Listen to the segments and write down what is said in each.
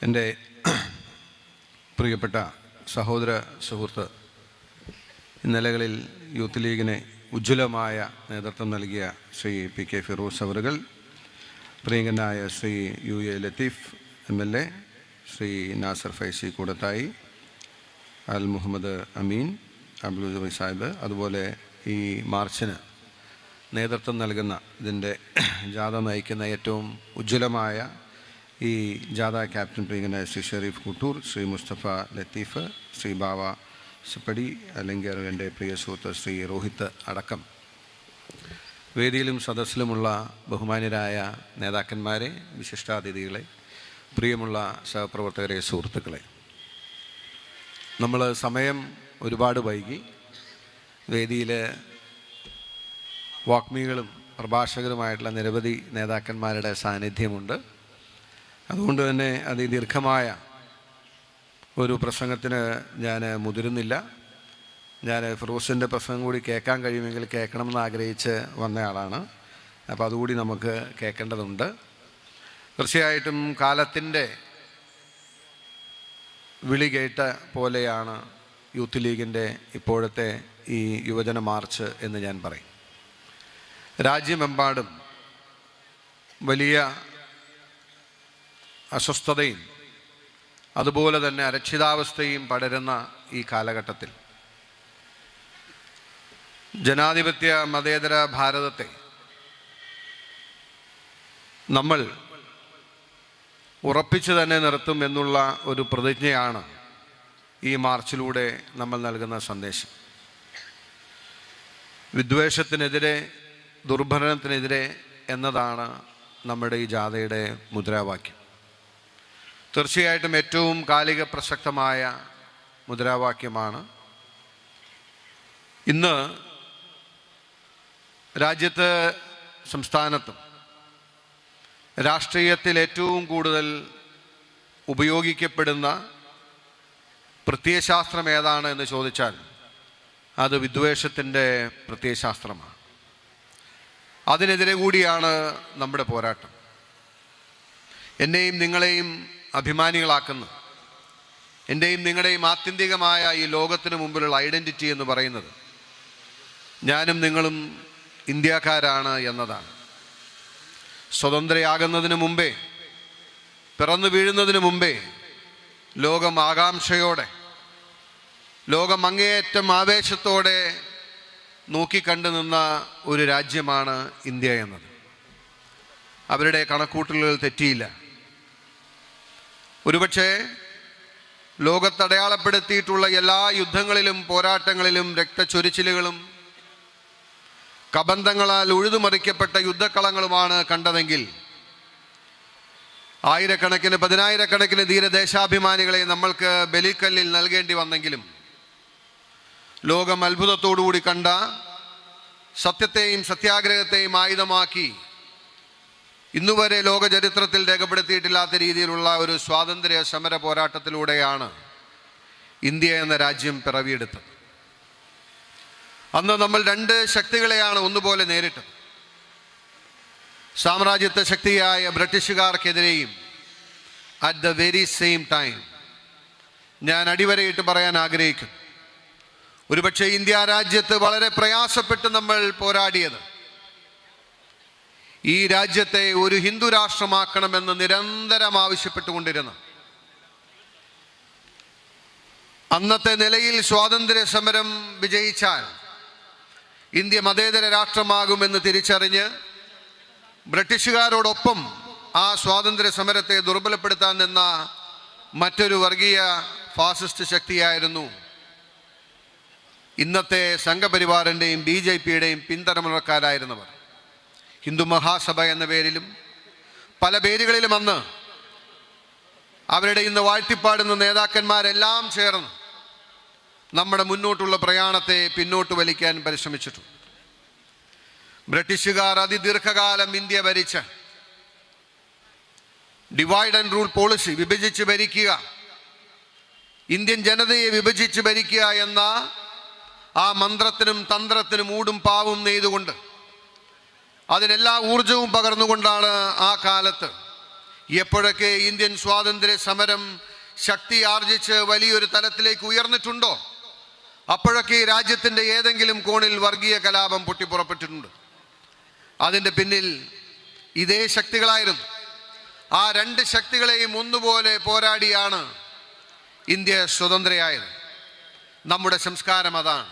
എൻ്റെ പ്രിയപ്പെട്ട സഹോദര സുഹൃത്ത്, ഇന്നലകളിൽ യൂത്ത് ലീഗിന് ഉജ്ജ്വലമായ നേതൃത്വം നൽകിയ ശ്രീ പി കെ ഫിറോസ് അവറുകൾ, പ്രിയങ്കനായ Shri U A Latheef MLA, Shri Nasar Faizi Koodathayi, Al Muhammad Ameen, Abdul Sahib, അതുപോലെ ഈ മാർച്ചിന് നേതൃത്വം നൽകുന്ന ഇതിൻ്റെ ജാഥ നയിക്കുന്ന ഏറ്റവും ഉജ്ജ്വലമായ ഈ ജാഥ ക്യാപ്റ്റൻ പ്രിയങ്കനായ ശ്രീ ഷെരീഫ് കുട്ടൂർ, ശ്രീ മുസ്തഫ ലത്തീഫ്, ശ്രീ ബാവ സപ്പടി, അല്ലെങ്കിൽ എൻ്റെ പ്രിയ സുഹൃത്ത് ശ്രീ രോഹിത്ത് അടക്കം വേദിയിലും സദസ്സിലുമുള്ള ബഹുമാന്യരായ നേതാക്കന്മാരെ, വിശിഷ്ടാതിഥികളെ, പ്രിയമുള്ള സഹപ്രവർത്തകരെ, സുഹൃത്തുക്കളെ, നമ്മൾ സമയം ഒരുപാട് വൈകി. വേദിയിൽ വാഗ്മികളും പ്രഭാഷകരുമായിട്ടുള്ള നിരവധി നേതാക്കന്മാരുടെ സാന്നിധ്യമുണ്ട്. അതുകൊണ്ട് തന്നെ അതിദീർഘമായ ഒരു പ്രസംഗത്തിന് ഞാൻ മുതിരുന്നില്ല. ഞാൻ ഫിറോസിൻ്റെ പ്രസംഗം കൂടി കേൾക്കാൻ കഴിയുമെങ്കിൽ കേൾക്കണമെന്ന് ആഗ്രഹിച്ച് വന്നയാളാണ്. അപ്പോൾ അതുകൂടി നമുക്ക് കേൾക്കേണ്ടതുണ്ട്. തീർച്ചയായിട്ടും കാലത്തിൻ്റെ വിളി കേട്ട പോലെയാണ് യൂത്ത് ലീഗിൻ്റെ ഇപ്പോഴത്തെ ഈ യുവജന മാർച്ച് എന്ന് ഞാൻ പറയും. രാജ്യമെമ്പാടും വലിയ അസ്വസ്ഥതയും അതുപോലെ തന്നെ അരക്ഷിതാവസ്ഥയും പടരുന്ന ഈ കാലഘട്ടത്തിൽ ജനാധിപത്യ മതേതര ഭാരതത്തെ നമ്മൾ ഉറപ്പിച്ചു തന്നെ നിർത്തും എന്നുള്ള ഒരു പ്രതിജ്ഞയാണ് ഈ മാർച്ചിലൂടെ നമ്മൾ നൽകുന്ന സന്ദേശം. വിദ്വേഷത്തിനെതിരെ, ദുർഭരണത്തിനെതിരെ എന്നതാണ് നമ്മുടെ ഈ ജാഥയുടെ മുദ്രാവാക്യം. തീർച്ചയായിട്ടും ഏറ്റവും കാലിക പ്രസക്തമായ മുദ്രാവാക്യമാണ്. ഇന്ന് രാജ്യത്ത്, സംസ്ഥാനത്തും രാഷ്ട്രീയത്തിൽ ഏറ്റവും കൂടുതൽ ഉപയോഗിക്കപ്പെടുന്ന പ്രത്യയശാസ്ത്രം ഏതാണ് എന്ന് ചോദിച്ചാൽ അത് വിദ്വേഷത്തിൻ്റെ പ്രത്യയശാസ്ത്രമാണ്. അതിനെതിരെ കൂടിയാണ് നമ്മുടെ പോരാട്ടം. എന്നെയും നിങ്ങളെയും അഭിമാനികളാക്കുന്ന, എൻ്റെയും നിങ്ങളുടെയും ആത്യന്തികമായ ഈ ലോകത്തിന് മുമ്പിലുള്ള ഐഡൻറ്റിറ്റി എന്ന് പറയുന്നത് ഞാനും നിങ്ങളും ഇന്ത്യക്കാരാണ് എന്നതാണ്. സ്വതന്ത്രയാകുന്നതിന് മുമ്പേ, പിറന്നു വീഴുന്നതിന് മുമ്പേ ലോകം ആകാംക്ഷയോടെ, ലോകം അങ്ങേയറ്റം ആവേശത്തോടെ നോക്കിക്കണ്ടു നിന്ന ഒരു രാജ്യമാണ് ഇന്ത്യ എന്നത്. അവരുടെ കണക്കൂട്ടലുകൾ തെറ്റിയില്ല. ഒരുപക്ഷെ ലോകത്തടയാളപ്പെടുത്തിയിട്ടുള്ള എല്ലാ യുദ്ധങ്ങളിലും പോരാട്ടങ്ങളിലും രക്തച്ചൊരിച്ചിലുകളും കബന്ധങ്ങളാൽ ഉഴുതുമറിക്കപ്പെട്ട യുദ്ധക്കളങ്ങളുമാണ് കണ്ടതെങ്കിൽ ആയിരക്കണക്കിന്, പതിനായിരക്കണക്കിന് ധീരദേശാഭിമാനികളെ നമ്മൾക്ക് ബലിക്കല്ലിൽ നൽകേണ്ടി വന്നെങ്കിലും ലോകം അത്ഭുതത്തോടുകൂടി കണ്ട സത്യത്തെയും സത്യാഗ്രഹത്തെയും ആയുധമാക്കി ഇന്നുവരെ ലോക ചരിത്രത്തിൽ രേഖപ്പെടുത്തിയിട്ടില്ലാത്ത രീതിയിലുള്ള ഒരു സ്വാതന്ത്ര്യ സമര പോരാട്ടത്തിലൂടെയാണ് ഇന്ത്യ എന്ന രാജ്യം പിറവിയെടുത്തത്. അന്ന് നമ്മൾ രണ്ട് ശക്തികളെയാണ് ഒന്നുപോലെ നേരിട്ടത്. സാമ്രാജ്യത്വ ശക്തിയായ ബ്രിട്ടീഷുകാർക്കെതിരെയും at the very same time ഞാൻ അടിവരയിട്ട് പറയാൻ ആഗ്രഹിക്കുന്നു, ഒരുപക്ഷെ ഇന്ത്യ രാജ്യത്ത് വളരെ പ്രയാസപ്പെട്ട് നമ്മൾ പോരാടിയത് ഈ രാജ്യത്തെ ഒരു ഹിന്ദു രാഷ്ട്രമാക്കണമെന്ന് നിരന്തരം ആവശ്യപ്പെട്ടുകൊണ്ടിരുന്നു. അന്നത്തെ നിലയിൽ സ്വാതന്ത്ര്യ സമരം വിജയിച്ചാൽ ഇന്ത്യ മതേതര രാഷ്ട്രമാകുമെന്ന് തിരിച്ചറിഞ്ഞ് ബ്രിട്ടീഷുകാരോടൊപ്പം ആ സ്വാതന്ത്ര്യ സമരത്തെ ദുർബലപ്പെടുത്താൻ നിന്ന മറ്റൊരു വർഗീയ ഫാസിസ്റ്റ് ശക്തിയായിരുന്നു ഇന്നത്തെ സംഘപരിവാറിൻ്റെയും BJPയുടെയും പിന്തുണക്കാരായിരുന്നവർ. ഹിന്ദു മഹാസഭ എന്ന പേരിലും പല പേരുകളിലും അന്ന് അവരുടെ ഇന്ന് വാഴ്ത്തിപ്പാടുന്ന നേതാക്കന്മാരെല്ലാം ചേർന്ന് നമ്മുടെ മുന്നോട്ടുള്ള പ്രയാണത്തെ പിന്നോട്ട് വലിക്കാൻ പരിശ്രമിച്ചിട്ടുണ്ട്. ബ്രിട്ടീഷുകാർ അതിദീർഘകാലം ഇന്ത്യ ഭരിച്ച ഡിവൈഡ് ആൻഡ് റൂൾ പോളിസി, വിഭജിച്ച് ഭരിക്കുക, ഇന്ത്യൻ ജനതയെ വിഭജിച്ച് ഭരിക്കുക എന്ന ആ മന്ത്രത്തിനും തന്ത്രത്തിനും ഊടും പാവും നെയ്തുകൊണ്ട് അതിനെല്ലാ ഊർജവും പകർന്നുകൊണ്ടാണ് ആ കാലത്ത് എപ്പോഴൊക്കെ ഇന്ത്യൻ സ്വാതന്ത്ര്യ സമരം ശക്തി ആർജിച്ച് വലിയൊരു തലത്തിലേക്ക് ഉയർന്നിട്ടുണ്ടോ അപ്പോഴൊക്കെ രാജ്യത്തിൻ്റെ ഏതെങ്കിലും കോണിൽ വർഗീയ കലാപം പൊട്ടിപ്പുറപ്പെട്ടിട്ടുണ്ട്. അതിൻ്റെ പിന്നിൽ ഇതേ ശക്തികളായിരുന്നു. ആ രണ്ട് ശക്തികളെയും ഒന്നുപോലെ പോരാടിയാണ് ഇന്ത്യ സ്വതന്ത്രയായത്. നമ്മുടെ സംസ്കാരം അതാണ്.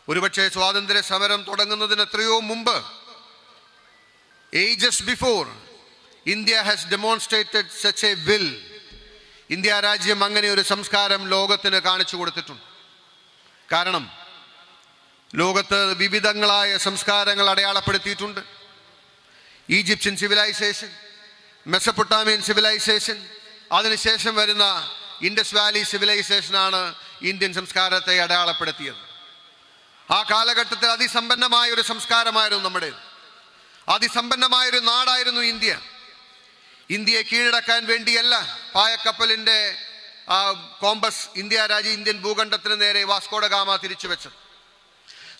ഒരുപക്ഷെ സ്വാതന്ത്ര്യ സമരം തുടങ്ങുന്നതിന് എത്രയോ മുമ്പ്, ages before, India has demonstrated such a will. India രാജ്യം അങ്ങനെ ഒരു സംസ്കാരം ലോകത്തിന് കാണിച്ചു കൊടുത്തിട്ടുണ്ട്. കാരണം ലോകത്ത് വിവിധങ്ങളായ സംസ്കാരങ്ങൾ അടയാളപ്പെടുത്തിയിട്ടുണ്ട്. ഈജിപ്ഷ്യൻ സിവിലൈസേഷൻ, മെസപ്പൊട്ടാമിയൻ സിവിലൈസേഷൻ, അതിനുശേഷം വരുന്ന ഇൻഡസ് വാലി സിവിലൈസേഷനാണ് ഇന്ത്യൻ സംസ്കാരത്തെ അടയാളപ്പെടുത്തിയത്. ആ കാലഘട്ടത്തിൽ അതിസമ്പന്നമായ ഒരു സംസ്കാരമായിരുന്നു നമ്മുടേത്. അതിസമ്പന്നമായൊരു നാടായിരുന്നു ഇന്ത്യ. ഇന്ത്യയെ കീഴടക്കാൻ വേണ്ടിയല്ല പായക്കപ്പലിൻ്റെ കോമ്പസ് ഇന്ത്യൻ ഭൂഖണ്ഡത്തിന് നേരെ വാസ്കോഡ ഗാമ തിരിച്ചു വെച്ചത്.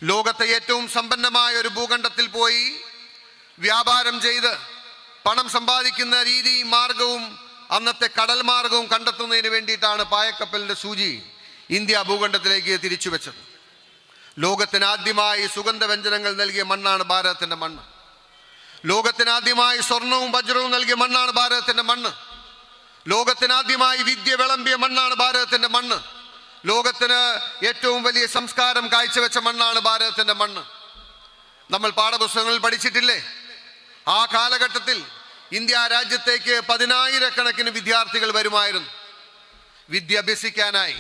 ലോകത്തെ ഏറ്റവും സമ്പന്നമായ ഒരു ഭൂഖണ്ഡത്തിൽ പോയി വ്യാപാരം ചെയ്ത് പണം സമ്പാദിക്കുന്ന രീതിയും മാർഗവും അന്നത്തെ കടൽ മാർഗവും കണ്ടെത്തുന്നതിന് വേണ്ടിയിട്ടാണ് പായക്കപ്പലിൻ്റെ സൂചി ഇന്ത്യ ഭൂഖണ്ഡത്തിലേക്ക് തിരിച്ചു വെച്ചത്. ലോകത്തിന് ആദ്യമായി സുഗന്ധവ്യഞ്ജനങ്ങൾ നൽകിയ മണ്ണാണ് ഭാരതത്തിൻ്റെ മണ്ണ്. ലോകത്തിനാദ്യമായി സ്വർണവും വജ്രവും നൽകിയ മണ്ണാണ് ഭാരതത്തിൻ്റെ മണ്ണ്. ലോകത്തിനാദ്യമായി വിദ്യ വിളമ്പിയ മണ്ണാണ് ഭാരതത്തിൻ്റെ മണ്ണ്. ലോകത്തിന് ഏറ്റവും വലിയ സംസ്കാരം കാഴ്ചവെച്ച മണ്ണാണ് ഭാരതത്തിൻ്റെ മണ്ണ്. നമ്മൾ പാഠപുസ്തകങ്ങളിൽ പഠിച്ചിട്ടില്ലേ, ആ കാലഘട്ടത്തിൽ ഇന്ത്യ രാജ്യത്തേക്ക് 10,000-കണക്കിന് വിദ്യാർത്ഥികൾ വരുമായിരുന്നു വിദ്യ അഭ്യസിക്കാനായി.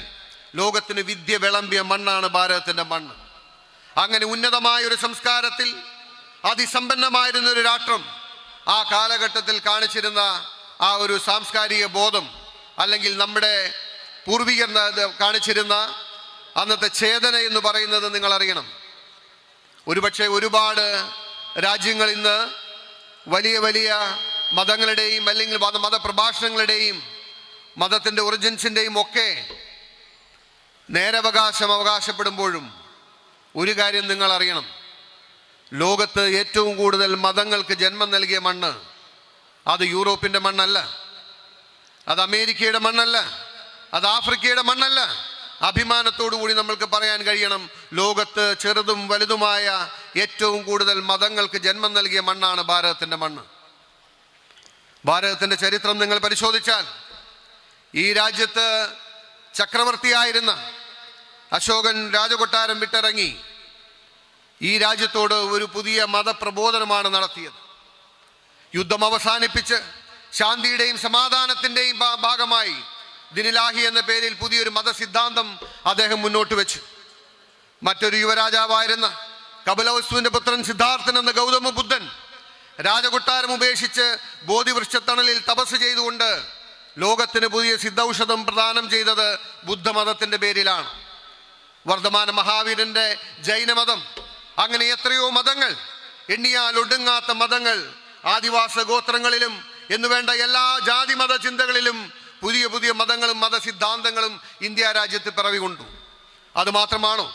ലോകത്തിന് വിദ്യ വിളമ്പിയ മണ്ണാണ് ഭാരതത്തിൻ്റെ മണ്ണ്. അങ്ങനെ ഉന്നതമായ ഒരു സംസ്കാരത്തിൽ അതിസമ്പന്നമായിരുന്ന ഒരു രാഷ്ട്രം ആ കാലഘട്ടത്തിൽ കാണിച്ചിരുന്ന ആ ഒരു സാംസ്കാരിക ബോധം, അല്ലെങ്കിൽ നമ്മുടെ പൂർവികർ കാണിച്ചിരുന്ന അന്നത്തെ ചേതന എന്ന് പറയുന്നത് നിങ്ങൾ അറിയണം. ഒരുപക്ഷെ ഒരുപാട് രാജ്യങ്ങൾ ഇന്ന് വലിയ വലിയ മതങ്ങളുടെയും അല്ലെങ്കിൽ മതപ്രഭാഷണങ്ങളുടെയും മതത്തിൻ്റെ ഒറിജിൻസിൻ്റെയും ഒക്കെ നേരവകാശം അവകാശപ്പെടുമ്പോഴും ഒരു കാര്യം നിങ്ങൾ അറിയണം, ലോകത്ത് ഏറ്റവും കൂടുതൽ മതങ്ങൾക്ക് ജന്മം നൽകിയ മണ്ണ് അത് യൂറോപ്പിൻ്റെ മണ്ണല്ല, അത് അമേരിക്കയുടെ മണ്ണല്ല, അത് ആഫ്രിക്കയുടെ മണ്ണല്ല. അഭിമാനത്തോടു കൂടി നമ്മൾക്ക് പറയാൻ കഴിയണം, ലോകത്ത് ചെറുതും വലുതുമായ ഏറ്റവും കൂടുതൽ മതങ്ങൾക്ക് ജന്മം നൽകിയ മണ്ണാണ് ഭാരതത്തിൻ്റെ മണ്ണ്. ഭാരതത്തിൻ്റെ ചരിത്രം നിങ്ങൾ പരിശോധിച്ചാൽ ഈ രാജ്യത്ത് ചക്രവർത്തിയായിരുന്ന അശോകൻ രാജകൊട്ടാരം വിട്ടിറങ്ങി ഈ രാജ്യത്തോട് ഒരു പുതിയ മതപ്രബോധനമാണ് നടത്തിയത്. യുദ്ധം അവസാനിപ്പിച്ച് ശാന്തിയുടെയും സമാധാനത്തിൻ്റെയും ഭാഗമായി ദിനിലാഹി എന്ന പേരിൽ പുതിയൊരു മതസിദ്ധാന്തം അദ്ദേഹം മുന്നോട്ട് വെച്ചു. മറ്റൊരു യുവരാജാവായിരുന്ന കപിലവസ്തുവിൻ്റെ പുത്രൻ സിദ്ധാർത്ഥൻ എന്ന ഗൗതമ ബുദ്ധൻ രാജകൊട്ടാരം ഉപേക്ഷിച്ച് ബോധിവൃക്ഷത്തണലിൽ തപസ് ചെയ്തുകൊണ്ട് ലോകത്തിന് പുതിയ സിദ്ധൌഷധം പ്രദാനം ചെയ്തത് ബുദ്ധമതത്തിൻ്റെ പേരിലാണ്. വർദ്ധമാന മഹാവീരൻ്റെ ജൈനമതം, അങ്ങനെ എത്രയോ മതങ്ങൾ, എണ്ണിയാൽ ഒടുങ്ങാത്ത മതങ്ങൾ, ആദിവാസ ഗോത്രങ്ങളിലും എന്നുവേണ്ട എല്ലാ ജാതി മത ചിന്തകളിലും പുതിയ പുതിയ മതങ്ങളും മതസിദ്ധാന്തങ്ങളും ഇന്ത്യ രാജ്യത്ത് പിറവി കൊണ്ടു. അതുമാത്രമാണോ,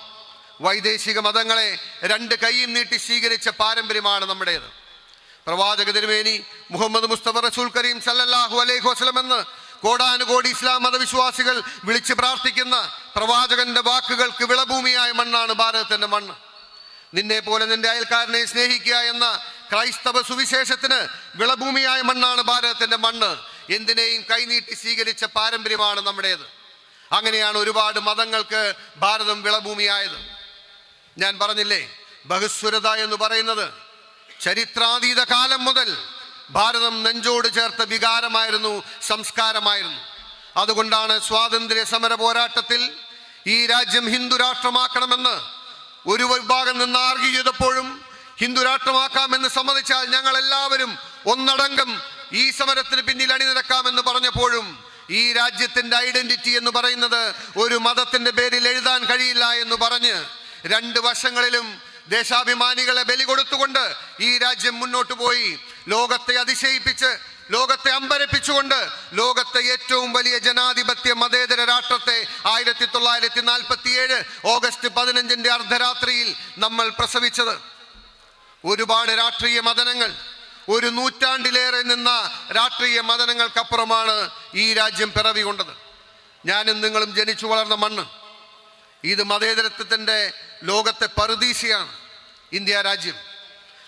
വൈദേശിക മതങ്ങളെ രണ്ട് കൈയും നീട്ടി സ്വീകരിച്ച പാരമ്പര്യമാണ് നമ്മുടേത്. പ്രവാചക തിരുമേനി മുഹമ്മദ് മുസ്തഫ റസൂൽ കരീം സല്ലല്ലാഹു അലൈഹി വസല്ലം എന്ന് കോടാനുകോടി ഇസ്ലാം മതവിശ്വാസികൾ വിളിച്ച് പ്രാർത്ഥിക്കുന്ന പ്രവാചകന്റെ വാക്കുകൾക്ക് വിളഭൂമിയായ മണ്ണാണ് ഭാരതത്തിൻ്റെ മണ്ണ്. നിന്നെ പോലെ നിന്റെ അയൽക്കാരനെ സ്നേഹിക്കുക എന്ന ക്രൈസ്തവ സുവിശേഷത്തിന് വിളഭൂമിയായ മണ്ണാണ് ഭാരതത്തിൻ്റെ മണ്ണ്. എന്തിനേയും കൈനീട്ടി സ്വീകരിച്ച പാരമ്പര്യമാണ് നമ്മുടേത്. അങ്ങനെയാണ് ഒരുപാട് മതങ്ങൾക്ക് ഭാരതം വിളഭൂമിയായത്. ഞാൻ പറഞ്ഞില്ലേ, ബഹുസ്വരത എന്ന് പറയുന്നത് ചരിത്രാതീത കാലം മുതൽ ഭാരതം നെഞ്ചോട് ചേർത്ത വികാരമായിരുന്നു, സംസ്കാരമായിരുന്നു. അതുകൊണ്ടാണ് സ്വാതന്ത്ര്യ സമര പോരാട്ടത്തിൽ ഈ രാജ്യം ഹിന്ദു രാഷ്ട്രമാക്കണമെന്ന് ഒരു വിഭാഗം നിന്ന് ആർഗ്യൂ ചെയ്തപ്പോഴും, ഹിന്ദു രാഷ്ട്രമാക്കാമെന്ന് സമ്മതിച്ചാൽ ഞങ്ങൾ എല്ലാവരും ഒന്നടങ്കം ഈ സമരത്തിന് പിന്നിൽ അണിനിരക്കാമെന്ന് പറഞ്ഞപ്പോഴും ഈ രാജ്യത്തിൻ്റെ ഐഡന്റിറ്റി എന്ന് പറയുന്നത് ഒരു മതത്തിൻ്റെ പേരിൽ എഴുതാൻ കഴിയില്ല എന്ന് പറഞ്ഞ് രണ്ട് വശങ്ങളിലും ദേശാഭിമാനികളെ ബലി കൊടുത്തുകൊണ്ട് ഈ രാജ്യം മുന്നോട്ട് പോയി. ലോകത്തെ അതിശയിപ്പിച്ച്, ലോകത്തെ അമ്പരപ്പിച്ചുകൊണ്ട് ലോകത്തെ ഏറ്റവും വലിയ ജനാധിപത്യ മതേതര രാഷ്ട്രത്തെ 1947 ഓഗസ്റ്റ് 15 അർദ്ധരാത്രിയിൽ നമ്മൾ പ്രസവിച്ചത്. ഒരുപാട് രാഷ്ട്രീയ മതനങ്ങൾ, ഒരു നൂറ്റാണ്ടിലേറെ നിന്ന രാഷ്ട്രീയ മതനങ്ങൾക്കപ്പുറമാണ് ഈ രാജ്യം പിറവി കൊണ്ടത്. ഞാനും നിങ്ങളും ജനിച്ചു വളർന്ന മണ്ണ്, ഇത് മതേതരത്വത്തിൻ്റെ ലോകത്തെ പറുദീസയാണ് ഇന്ത്യ രാജ്യം.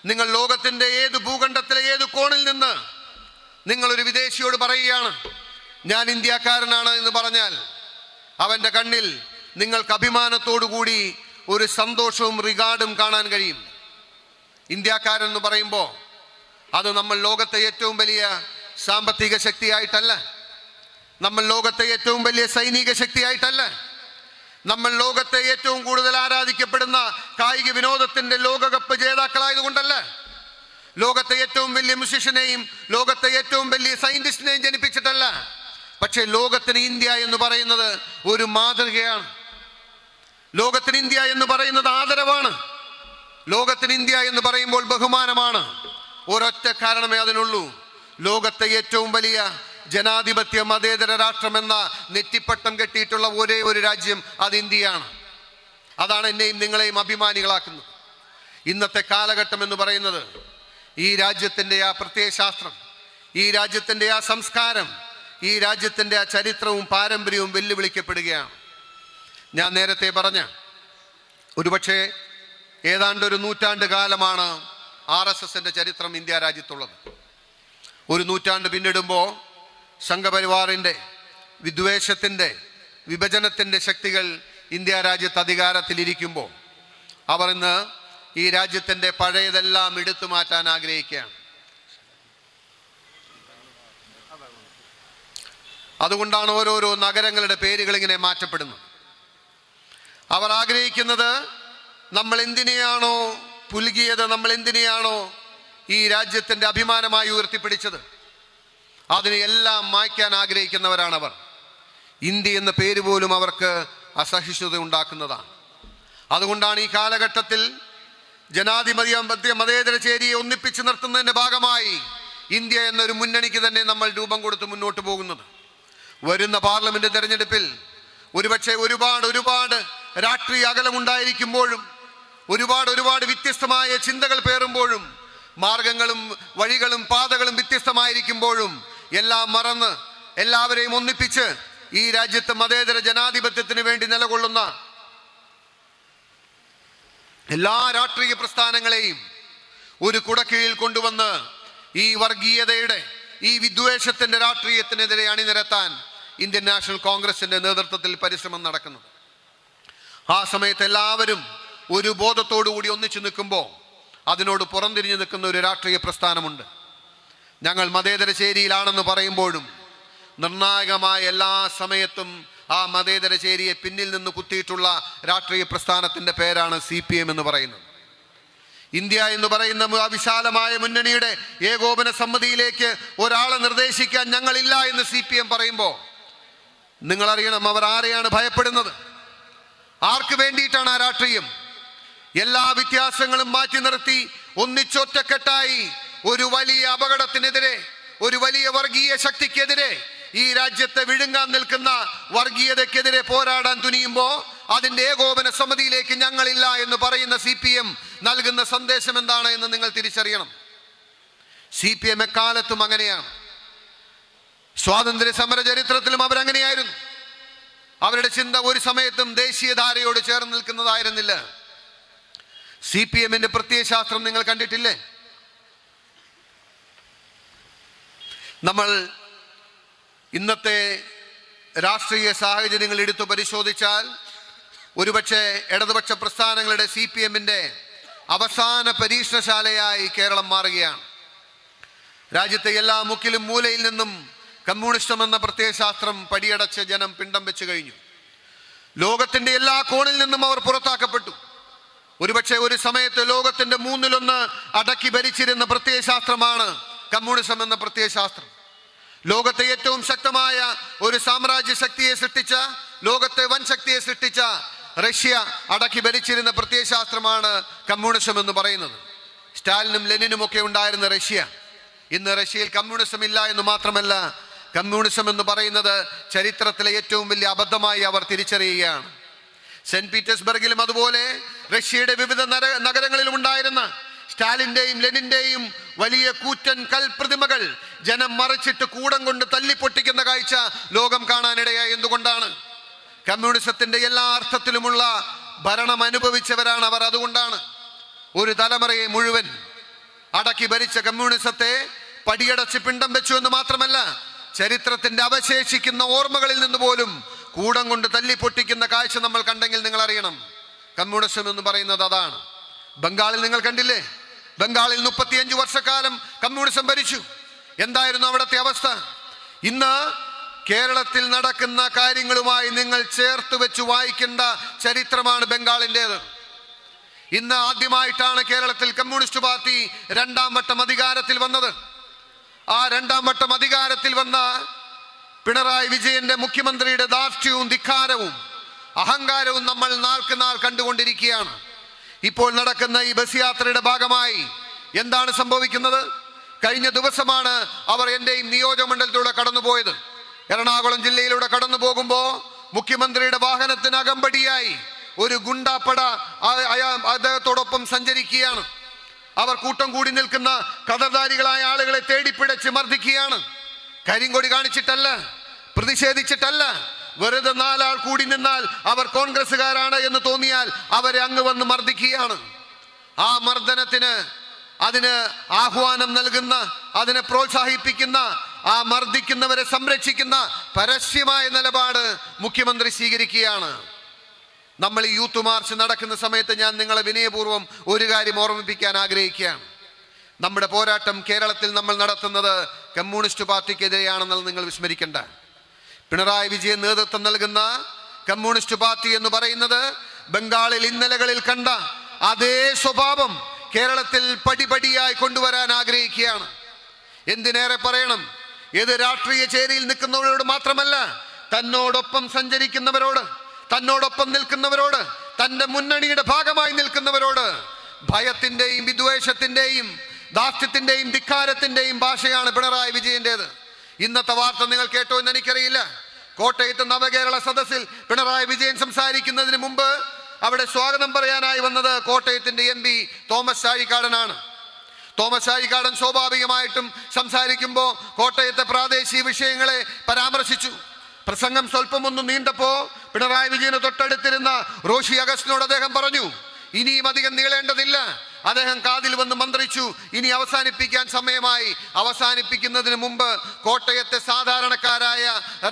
നിങ്ങൾ ലോകത്തിൻ്റെ ഏത് ഭൂഖണ്ഡത്തിലെ ഏത് കോണിൽ നിന്ന് നിങ്ങളൊരു വിദേശിയോട് പറയുകയാണ് ഞാൻ ഇന്ത്യക്കാരനാണ് എന്ന് പറഞ്ഞാൽ അവൻ്റെ കണ്ണിൽ നിങ്ങൾക്ക് അഭിമാനത്തോടു കൂടി ഒരു സന്തോഷവും റിഗാർഡും കാണാൻ കഴിയും. ഇന്ത്യക്കാരൻ എന്ന് പറയുമ്പോൾ അത് നമ്മൾ ലോകത്തെ ഏറ്റവും വലിയ സാമ്പത്തിക ശക്തിയായിട്ടല്ല, നമ്മൾ ലോകത്തെ ഏറ്റവും വലിയ സൈനിക ശക്തിയായിട്ടല്ല, നമ്മൾ ലോകത്തെ ഏറ്റവും കൂടുതൽ ആരാധിക്കപ്പെടുന്ന കായിക വിനോദത്തിന്റെ ലോകകപ്പ് ജേതാക്കളായതുകൊണ്ടല്ല, ലോകത്തെ ഏറ്റവും വലിയ മ്യൂസിഷ്യനെയും ലോകത്തെ ഏറ്റവും വലിയ സയന്റിസ്റ്റിനെയും ജനിപ്പിച്ചിട്ടല്ല. പക്ഷേ ലോകത്തിന് ഇന്ത്യ എന്ന് പറയുന്നത് ഒരു മാതൃകയാണ്. ലോകത്തിന് ഇന്ത്യ എന്ന് പറയുന്നത് ആദരവാണ്. ലോകത്തിന് ഇന്ത്യ എന്ന് പറയുമ്പോൾ ബഹുമാനമാണ്. ഒരൊറ്റ കാരണമേ അതിനുള്ളൂ, ലോകത്തെ ഏറ്റവും വലിയ ജനാധിപത്യ മതേതര രാഷ്ട്രമെന്ന നെറ്റിപ്പട്ടം കെട്ടിയിട്ടുള്ള ഒരേ ഒരു രാജ്യം അത് ഇന്ത്യയാണ്. അതാണ് എന്നെയും നിങ്ങളെയും അഭിമാനികളാക്കുന്നത്. ഇന്നത്തെ കാലഘട്ടം എന്ന് പറയുന്നത് ഈ രാജ്യത്തിൻ്റെ ആ പ്രത്യയശാസ്ത്രം, ഈ രാജ്യത്തിൻ്റെ ആ സംസ്കാരം, ഈ രാജ്യത്തിൻ്റെ ആ ചരിത്രവും പാരമ്പര്യവും വെല്ലുവിളിക്കപ്പെടുകയാണ്. ഞാൻ നേരത്തെ പറഞ്ഞ ഒരുപക്ഷെ ഏതാണ്ട് ഒരു നൂറ്റാണ്ട് കാലമാണ് RSSന്റെ ചരിത്രം ഇന്ത്യ രാജ്യത്തുള്ളത്. ഒരു നൂറ്റാണ്ട് പിന്നിടുമ്പോൾ സംഘപരിവാറിൻ്റെ വിദ്വേഷത്തിൻ്റെ വിഭജനത്തിൻ്റെ ശക്തികൾ ഇന്ത്യ രാജ്യത്ത് അധികാരത്തിലിരിക്കുമ്പോൾ അവർ ഇന്ന് ഈ രാജ്യത്തിൻ്റെ പഴയതെല്ലാം എടുത്തു മാറ്റാൻ ആഗ്രഹിക്കുകയാണ്. അതുകൊണ്ടാണ് ഓരോരോ നഗരങ്ങളുടെ പേരുകൾ ഇങ്ങനെ മാറ്റപ്പെടുന്നത്. അവർ ആഗ്രഹിക്കുന്നത് നമ്മൾ എന്തിനെയാണോ പുൽകിയത്, നമ്മൾ എന്തിനെയാണോ ഈ രാജ്യത്തിൻ്റെ അഭിമാനമായി ഉയർത്തിപ്പിടിച്ചത്, അതിനെ എല്ലാം മായ്ക്കാൻ ആഗ്രഹിക്കുന്നവരാണവർ. ഇന്ത്യ എന്ന പേര് പോലും അവർക്ക് അസഹിഷ്ണുത ഉണ്ടാക്കുന്നതാണ്. അതുകൊണ്ടാണ് ഈ കാലഘട്ടത്തിൽ ജനാധിപത്യ മതേതര ചേരിയെ ഒന്നിപ്പിച്ച് നിർത്തുന്നതിൻ്റെ ഭാഗമായി ഇന്ത്യ എന്നൊരു മുന്നണിക്ക് തന്നെ നമ്മൾ രൂപം കൊടുത്ത് മുന്നോട്ട് പോകുന്നത്. വരുന്ന പാർലമെന്റ് തെരഞ്ഞെടുപ്പിൽ ഒരുപക്ഷെ ഒരുപാട് രാഷ്ട്രീയ അകലമുണ്ടായിരിക്കുമ്പോഴും ഒരുപാട് വ്യത്യസ്തമായ ചിന്തകൾ പേറുമ്പോഴും മാർഗങ്ങളും വഴികളും പാതകളും വ്യത്യസ്തമായിരിക്കുമ്പോഴും എല്ലാം മറന്ന് എല്ലാവരെയും ഒന്നിപ്പിച്ച് ഈ രാജ്യത്ത് മതേതര ജനാധിപത്യത്തിന് വേണ്ടി നിലകൊള്ളുന്ന എല്ലാ രാഷ്ട്രീയ പ്രസ്ഥാനങ്ങളെയും ഒരു കുടക്കീഴിൽ കൊണ്ടുവന്ന് ഈ വർഗീയതയുടെ ഈ വിദ്വേഷത്തിന്റെ രാഷ്ട്രീയത്തിനെതിരെ അണിനിരത്താൻ ഇന്ത്യൻ നാഷണൽ കോൺഗ്രസിന്റെ നേതൃത്വത്തിൽ പരിശ്രമം നടക്കുന്നത്. ആ സമയത്ത് എല്ലാവരും ഒരു ബോധത്തോടു കൂടി ഒന്നിച്ചു നിൽക്കുമ്പോൾ അതിനോട് പുറംതിരിഞ്ഞു നിൽക്കുന്ന ഒരു രാഷ്ട്രീയ പ്രസ്ഥാനമുണ്ട്. ഞങ്ങൾ മതേതര ചേരിയിലാണെന്ന് പറയുമ്പോഴും നിർണായകമായ എല്ലാ സമയത്തും ആ മതേതര ചേരിയെ പിന്നിൽ നിന്ന് കുത്തിയിട്ടുള്ള രാഷ്ട്രീയ പ്രസ്ഥാനത്തിൻ്റെ പേരാണ് CPM എന്ന് പറയുന്നത്. ഇന്ത്യ എന്ന് പറയുന്ന ആ വിശാലമായ മുന്നണിയുടെ ഏകോപന സമിതിയിലേക്ക് ഒരാളെ നിർദ്ദേശിക്കാൻ ഞങ്ങളില്ല എന്ന് CPM പറയുമ്പോൾ നിങ്ങളറിയണം അവർ ആരെയാണ് ഭയപ്പെടുന്നത്, ആർക്ക് വേണ്ടിയിട്ടാണ് ആ രാഷ്ട്രീയം. എല്ലാ വ്യത്യാസങ്ങളും മാറ്റി നിർത്തി ഒന്നിച്ചൊറ്റക്കെട്ടായി ഒരു വലിയ അപകടത്തിനെതിരെ, ഒരു വലിയ വർഗീയ ശക്തിക്കെതിരെ, ഈ രാജ്യത്തെ വിഴുങ്ങാൻ നിൽക്കുന്ന വർഗീയതയ്ക്കെതിരെ പോരാടാൻ തുനിയുമ്പോൾ അതിൻ്റെ ഏകോപന സമിതിയിലേക്ക് ഞങ്ങളില്ല എന്ന് പറയുന്ന CPM നൽകുന്ന സന്ദേശം എന്താണ് എന്ന് നിങ്ങൾ തിരിച്ചറിയണം. CPM എക്കാലത്തും അങ്ങനെയാണ്. സ്വാതന്ത്ര്യ സമര ചരിത്രത്തിലും അവരങ്ങനെയായിരുന്നു. അവരുടെ ചിന്ത ഒരു സമയത്തും ദേശീയധാരയോട് ചേർന്ന് നിൽക്കുന്നതായിരുന്നില്ല. CPMന്റെ പ്രത്യയശാസ്ത്രം നിങ്ങൾ കണ്ടിട്ടില്ലേ? നമ്മൾ ഇന്നത്തെ രാഷ്ട്രീയ സാഹചര്യങ്ങൾ എടുത്തു പരിശോധിച്ചാൽ ഒരുപക്ഷെ ഇടതുപക്ഷ പ്രസ്ഥാനങ്ങളുടെ CPMന്റെ അവസാന പരീക്ഷണശാലയായി കേരളം മാറുകയാണ്. രാജ്യത്തെ എല്ലാ മുക്കിലും മൂലയിൽ നിന്നും കമ്മ്യൂണിസം എന്ന പ്രത്യയശാസ്ത്രം പടിയടച്ച് ജനം പിണ്ടം വെച്ച് കഴിഞ്ഞു. ലോകത്തിന്റെ എല്ലാ കോണിൽ നിന്നും അവർ പുറത്താക്കപ്പെട്ടു. ഒരുപക്ഷെ ഒരു സമയത്ത് ലോകത്തിന്റെ 1/3 അടക്കി ഭരിച്ചിരുന്ന പ്രത്യയശാസ്ത്രമാണ് കമ്മ്യൂണിസം എന്ന പ്രത്യയശാസ്ത്രം. ലോകത്തെ ഏറ്റവും ശക്തമായ ഒരു സാമ്രാജ്യ ശക്തിയെ സൃഷ്ടിച്ച, ലോകത്തെ വൻ ശക്തിയെ സൃഷ്ടിച്ച റഷ്യ അടക്കി ഭരിച്ചിരുന്ന പ്രത്യയശാസ്ത്രമാണ് കമ്മ്യൂണിസം എന്ന് പറയുന്നത്. സ്റ്റാലിനും ലെനിനും ഒക്കെ ഉണ്ടായിരുന്ന റഷ്യ, ഇന്ന് റഷ്യയിൽ കമ്മ്യൂണിസം ഇല്ല എന്ന് മാത്രമല്ല, കമ്മ്യൂണിസം എന്ന് പറയുന്നത് ചരിത്രത്തിലെ ഏറ്റവും വലിയ അബദ്ധമായി അവർ തിരിച്ചറിയുകയാണ്. സെന്റ് പീറ്റേഴ്സ്ബർഗിലും അതുപോലെ റഷ്യയുടെ വിവിധ നഗരങ്ങളിലും ഉണ്ടായിരുന്ന സ്റ്റാലിന്റെയും ലെനിന്റെയും വലിയ കൂറ്റൻ കൽപ്രതിമകൾ ജനം മറിച്ചിട്ട് കൂടം കൊണ്ട് തല്ലിപ്പൊട്ടിക്കുന്ന കാഴ്ച ലോകം കാണാനിടയായി. എന്തുകൊണ്ടാണ്? കമ്മ്യൂണിസത്തിന്റെ എല്ലാ അർത്ഥത്തിലുമുള്ള ഭരണം അനുഭവിച്ചവരാണ് അവർ. അതുകൊണ്ടാണ് ഒരു തലമുറയെ മുഴുവൻ അടക്കി ഭരിച്ച കമ്മ്യൂണിസത്തെ പടിയടച്ച് പിണ്ടം വെച്ചു എന്ന് മാത്രമല്ല, ചരിത്രത്തിന്റെ അവശേഷിക്കുന്ന ഓർമ്മകളിൽ നിന്ന് പോലും കൂടം കൊണ്ട് തല്ലിപ്പൊട്ടിക്കുന്ന കാഴ്ച നമ്മൾ കണ്ടെങ്കിൽ നിങ്ങൾ അറിയണം, കമ്മ്യൂണിസം എന്ന് പറയുന്നത് അതാണ്. ബംഗാളിൽ നിങ്ങൾ കണ്ടില്ലേ? ബംഗാളിൽ 35 വർഷക്കാലം കമ്മ്യൂണിസം ഭരിച്ചു. എന്തായിരുന്നു അവിടുത്തെ അവസ്ഥ? ഇന്ന് കേരളത്തിൽ നടക്കുന്ന കാര്യങ്ങളുമായി നിങ്ങൾ ചേർത്ത് വെച്ച് വായിക്കേണ്ട ചരിത്രമാണ് ബംഗാളിൻ്റെത്. ഇന്ന് ആദ്യമായിട്ടാണ് കേരളത്തിൽ കമ്മ്യൂണിസ്റ്റ് പാർട്ടി 2ാം വട്ടം അധികാരത്തിൽ വന്നത്. ആ 2ാം വട്ടം അധികാരത്തിൽ വന്ന പിണറായി വിജയന്റെ മുഖ്യമന്ത്രിയുടെ ധാർഷ്ട്യവും ധിക്കാരവും അഹങ്കാരവും നമ്മൾ നാൾക്ക് നാൾ കണ്ടുകൊണ്ടിരിക്കുകയാണ്. ഇപ്പോൾ നടക്കുന്ന ഈ ബസ് യാത്രയുടെ ഭാഗമായി എന്താണ് സംഭവിക്കുന്നത്? കഴിഞ്ഞ ദിവസമാണ് അവർ എൻ്റെയും നിയോജകമണ്ഡലത്തിലൂടെ കടന്നുപോയത്. എറണാകുളം ജില്ലയിലൂടെ കടന്നു പോകുമ്പോൾ മുഖ്യമന്ത്രിയുടെ വാഹനത്തിന് അകമ്പടിയായി ഒരു ഗുണ്ടാപ്പട അദ്ദേഹത്തോടൊപ്പം സഞ്ചരിക്കുകയാണ്. അവർ കൂട്ടം കൂടി നിൽക്കുന്ന കതർധാരികളായ ആളുകളെ തേടിപ്പിടച്ച് മർദ്ദിക്കുകയാണ്. കരിങ്കൊടി കാണിച്ചിട്ടല്ല, പ്രതിഷേധിച്ചിട്ടല്ല, വെറുതെ 4 ആൾ കൂടി നിന്നാൽ അവർ കോൺഗ്രസ്സുകാരാണ് എന്ന് തോന്നിയാൽ അവരെ അങ്ങ് വന്ന് മർദ്ദിക്കുകയാണ്. ആ മർദ്ദനത്തിന്, അതിന് ആഹ്വാനം നൽകുന്ന, അതിനെ പ്രോത്സാഹിപ്പിക്കുന്ന, ആ മർദ്ദിക്കുന്നവരെ സംരക്ഷിക്കുന്ന പരസ്യമായ നിലപാട് മുഖ്യമന്ത്രി സ്വീകരിക്കുകയാണ്. നമ്മൾ ഈ യൂത്ത് മാർച്ച് നടക്കുന്ന സമയത്ത് ഞാൻ നിങ്ങളെ വിനയപൂർവ്വം ഒരു കാര്യം ഓർമ്മിപ്പിക്കാൻ ആഗ്രഹിക്കുകയാണ്. നമ്മുടെ പോരാട്ടം കേരളത്തിൽ നമ്മൾ നടത്തുന്നത് കമ്മ്യൂണിസ്റ്റ് പാർട്ടിക്കെതിരെയാണെന്നുള്ളത് നിങ്ങൾ വിസ്മരിക്കേണ്ട. പിണറായി വിജയൻ നേതൃത്വം നൽകുന്ന കമ്മ്യൂണിസ്റ്റ് പാർട്ടി എന്ന് പറയുന്നത് ബംഗാളിൽ ഇന്നലകളിൽ കണ്ട അതേ സ്വഭാവം കേരളത്തിൽ പടിപടിയായി കൊണ്ടുവരാൻ ആഗ്രഹിക്കുകയാണ്. എന്തിനേറെ പറയണം, ഏത് രാഷ്ട്രീയ ചേരിയിൽ നിൽക്കുന്നവരോട് മാത്രമല്ല, തന്നോടൊപ്പം സഞ്ചരിക്കുന്നവരോട്, തന്നോടൊപ്പം നിൽക്കുന്നവരോട്, തന്റെ മുന്നണിയുടെ ഭാഗമായി നിൽക്കുന്നവരോട് ഭയത്തിന്റെയും വിദ്വേഷത്തിന്റെയും ദാസ്യത്തിന്റെയും ധിക്കാരത്തിന്റെയും ഭാഷയാണ് പിണറായി വിജയന്റേത്. ഇന്നത്തെ വാർത്ത നിങ്ങൾ കേട്ടോ എന്ന് എനിക്കറിയില്ല. കോട്ടയത്ത് നവകേരള സദസ്സിൽ പിണറായി വിജയൻ സംസാരിക്കുന്നതിന് മുമ്പ് അവിടെ സ്വാഗതം പറയാനായി വന്നത് കോട്ടയത്തിന്റെ MP തോമസ് ചാഴിക്കാടനാണ്. തോമസ് ചാഴിക്കാടൻ സ്വാഭാവികമായിട്ടും സംസാരിക്കുമ്പോൾ കോട്ടയത്തെ പ്രാദേശിക വിഷയങ്ങളെ പരാമർശിച്ചു. പ്രസംഗം സ്വല്പം ഒന്ന് നീണ്ടപ്പോ പിണറായി വിജയന് തൊട്ടടുത്തിരുന്ന റോഷി അഗസ്റ്റിനോട് അദ്ദേഹം പറഞ്ഞു, ഇനിയും അധികം നീളേണ്ടതില്ല. അദ്ദേഹം കാതിൽ വന്ന് മന്ത്രിച്ചു, ഇനി അവസാനിപ്പിക്കാൻ സമയമായി. അവസാനിപ്പിക്കുന്നതിന് മുമ്പ് കോട്ടയത്തെ സാധാരണക്കാരായ